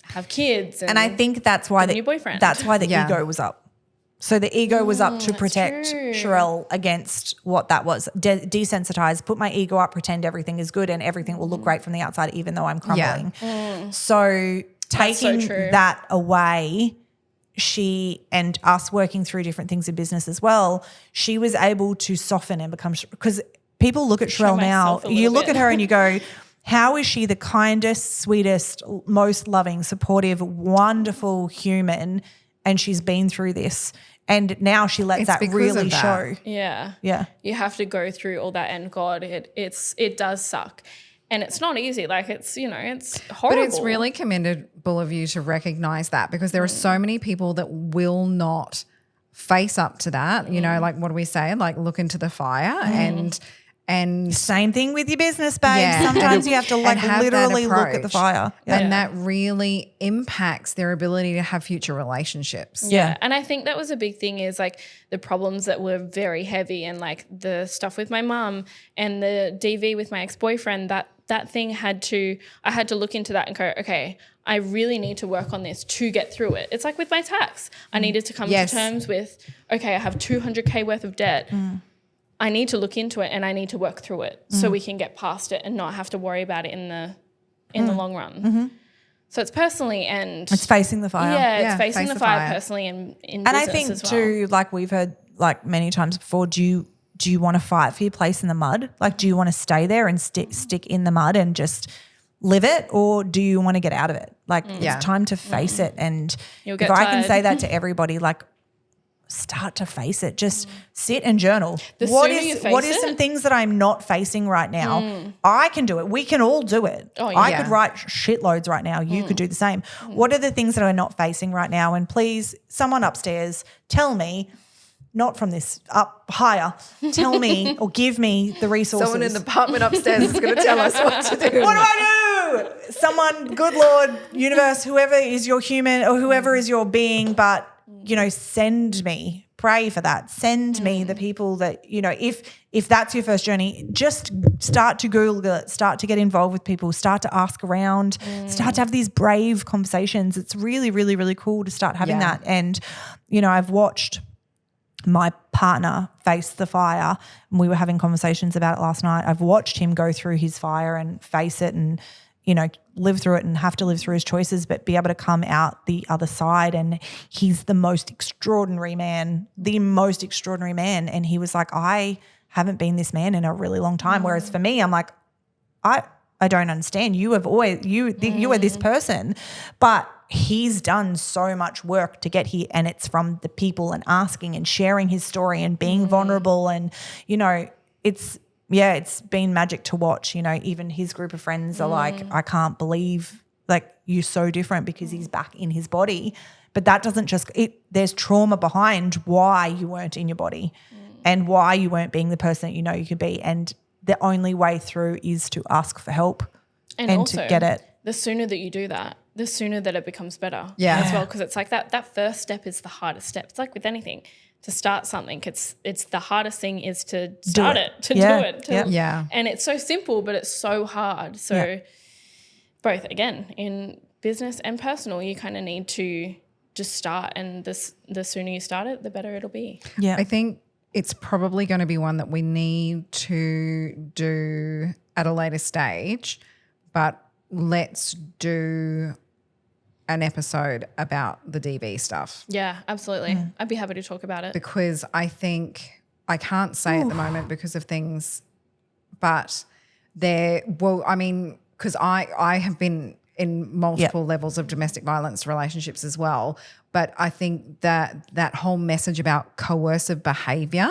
have kids. And I think that's why new boyfriend. That's why the ego was up. So the ego was up to protect true. Sharelle against what that was. Desensitize, put my ego up, pretend everything is good and everything will look great from the outside even though I'm crumbling. So taking that away, she and us working through different things in business as well, she was able to soften and become, because people look at Sharelle now, you look at her and you go, how is she the kindest, sweetest, most loving, supportive, wonderful human, and she's been through this, and now she lets that really show. Yeah. Yeah. You have to go through all that, and God, it does suck. And it's not easy. Like it's, you know, it's horrible. But it's really commendable of you to recognize that, because there are so many people that will not face up to that. You know, like what do we say? Like look into the fire and same thing with your business, babe. Sometimes you have to like literally look at the fire. And that really impacts their ability to have future relationships. Yeah. And I think that was a big thing, is like the problems that were very heavy, and like the stuff with my mum and the DV with my ex-boyfriend, that thing I had to look into that and go, okay, I really need to work on this to get through it. It's like with my tax. I needed to come to terms with, okay, I have $200K worth of debt. I need to look into it and I need to work through it so we can get past it and not have to worry about it in the long run. So it's personally and it's facing the fire. Yeah, it's facing the fire personally and in business I think as well. too, like we've heard like many times before, do you want to fight for your place in the mud? Like, do you want to stay there and stick in the mud and just live it, or do you want to get out of it? Like it's time to face it. And if I can say that to everybody, like start to face it. Just sit and journal. What is some things that I'm not facing right now? I can do it. We can all do it. I could write shitloads right now. You could do the same. What are the things that I'm not facing right now? And please, someone upstairs, tell me, not from this up higher, tell me or give me the resources. Someone in the apartment upstairs is going to tell us what to do. What do I do? know, someone, good Lord, universe, whoever is your human or whoever is your being, but, you know, send me, pray for that. Send me the people that, you know, if that's your first journey, just start to Google it, start to get involved with people, start to ask around, start to have these brave conversations. It's really, really, really cool to start having that. And, you know, I've watched my partner face the fire, and we were having conversations about it last night. I've watched him go through his fire and face it and, you know, live through it and have to live through his choices, but be able to come out the other side. And he's the most extraordinary man. And he was like, I haven't been this man in a really long time. Whereas for me, I'm like, I don't understand. You have always, you are this person, but he's done so much work to get here, and it's from the people and asking and sharing his story and being vulnerable. And, you know, it's been magic to watch. You know, even his group of friends are like, I can't believe, like, you're so different because he's back in his body. But that doesn't just there's trauma behind why you weren't in your body and why you weren't being the person that you know you could be. And the only way through is to ask for help and also, to get it. The sooner that you do that, the sooner that it becomes better as well, because it's like that first step is the hardest step. It's like with anything. To start something, it's the hardest thing is to start do it. And it's so simple, but it's so hard. So both, again, in business and personal, you kind of need to just start, and the sooner you start it, the better it'll be. Yeah. I think it's probably going to be one that we need to do at a later stage, but let's do an episode about the DV stuff. Yeah, absolutely. I'd be happy to talk about it. Because I think I can't say at the moment because of things, but because I have been in multiple levels of domestic violence relationships as well. But I think that whole message about coercive behaviour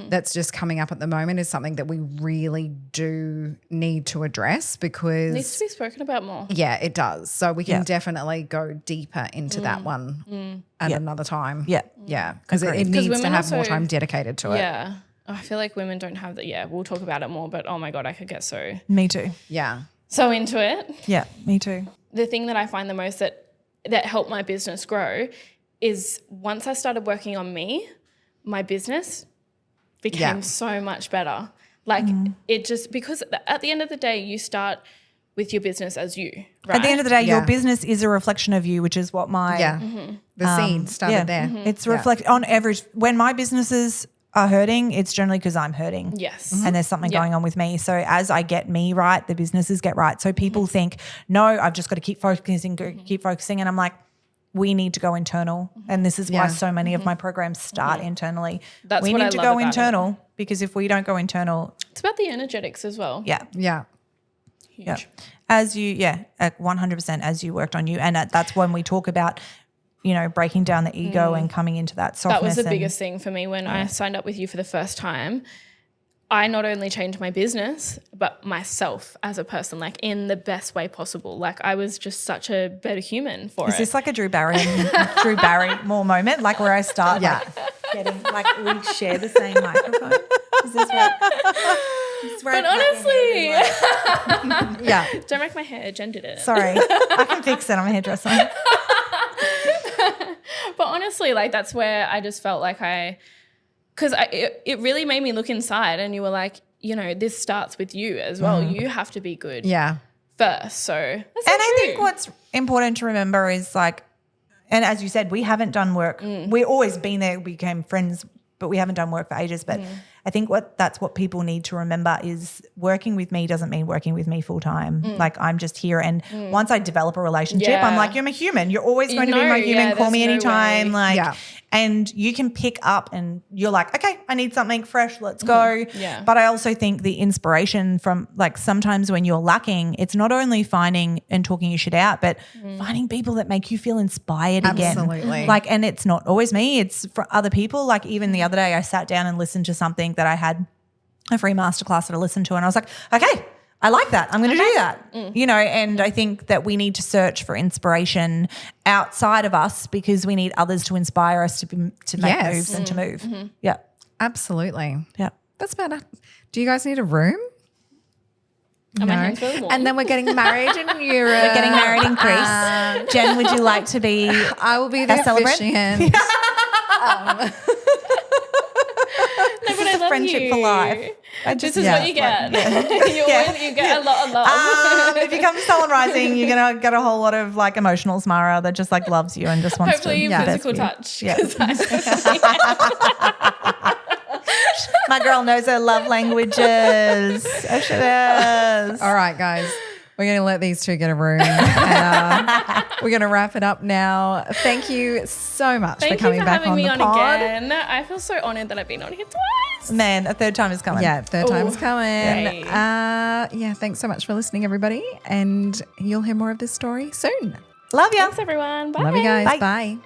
that's just coming up at the moment is something that we really do need to address, because It needs to be spoken about more. Yeah, it does. So we can definitely go deeper into that one at another time. Yeah. Yeah, because it Because needs to women have more also- time dedicated to it. Yeah. I feel like women don't have that. Yeah, we'll talk about it more, but oh my God, I could get so Me too. Yeah. into it. Yeah, me too. The thing that I find the most that helped my business grow is once I started working on me, my business became so much better. Like it just, because at the end of the day, you start with your business as you, right? At the end of the day, your Yeah. business is a reflection of you, which is what my The seed started there. It's reflect on average. When my businesses are hurting, it's generally because I'm hurting. Yes. And there's something going on with me. So as I get me right, the businesses get right. So people think, no, I've just got to keep focusing. And I'm like, we need to go internal. And this is why so many of my programs start internally. That's we what need I to love go about it. internal, because if we don't go internal, It's about the energetics as well. yeah. Huge. Yeah. As you, 100% as you worked on you. And that's when we talk about, you know, breaking down the ego and coming into that softness. That was the biggest thing for me when I signed up with you for the first time. I not only changed my business, but myself as a person, like in the best way possible. Like I was just such a better human for it. Is this like a Drew Barrymore moment, like where I start like getting, like we share the same microphone? Is this where But honestly, Yeah. don't make my hair gendered it. Sorry, I can fix it. I'm a hairdresser. But honestly, like that's where I just felt like because it really made me look inside, and you were like, you know, this starts with you as well. You have to be good first. So that's so And I true. think what's important to remember is like, and as you said, we haven't done work. We've always been there. We became friends, but we haven't done work for ages. But I think that's what people need to remember is working with me doesn't mean working with me full time. Like I'm just here. And once I develop a relationship, I'm like, you're my human. You're always going to be my human. Call me there's no anytime. way. And you can pick up and you're like, okay, I need something fresh. Let's go. Yeah. But I also think the inspiration from like sometimes when you're lacking, it's not only finding and talking your shit out, but finding people that make you feel inspired again. Absolutely. Like, and it's not always me, it's for other people. Like even the other day I sat down and listened to something that I had a free masterclass that I listened to, and I was like, okay, I like that. I'm going to do that. You know, and I think that we need to search for inspiration outside of us because we need others to inspire us to make moves and to move. Yeah. Absolutely. Yeah. That's about it. Do you guys need a room? And my hands really warm. And then we're getting married in Europe. We're getting married in Greece. Jen, would you like to be I will be the a celebrant? officiant. No, but I love friendship you. for life. This is what you get. You get a lot of love. If you come to Stolen Rising, you're going to get a whole lot of like emotional Smara that just like loves you and just wants Hopefully to. physical touch. Yeah. 'cause My girl knows her love languages. Oh, she does. All right, guys. We're going to let these two get a room. And, we're going to wrap it up now. Thank you so much Thank for coming you for back having on me the on pod. again. I feel so honoured that I've been on here twice. Man, a third time is coming. Yeah, third time's Ooh, coming. yay. Yeah, thanks so much for listening, everybody. And you'll hear more of this story soon. Love ya. Thanks, everyone. Bye. Love you guys. Bye. Bye.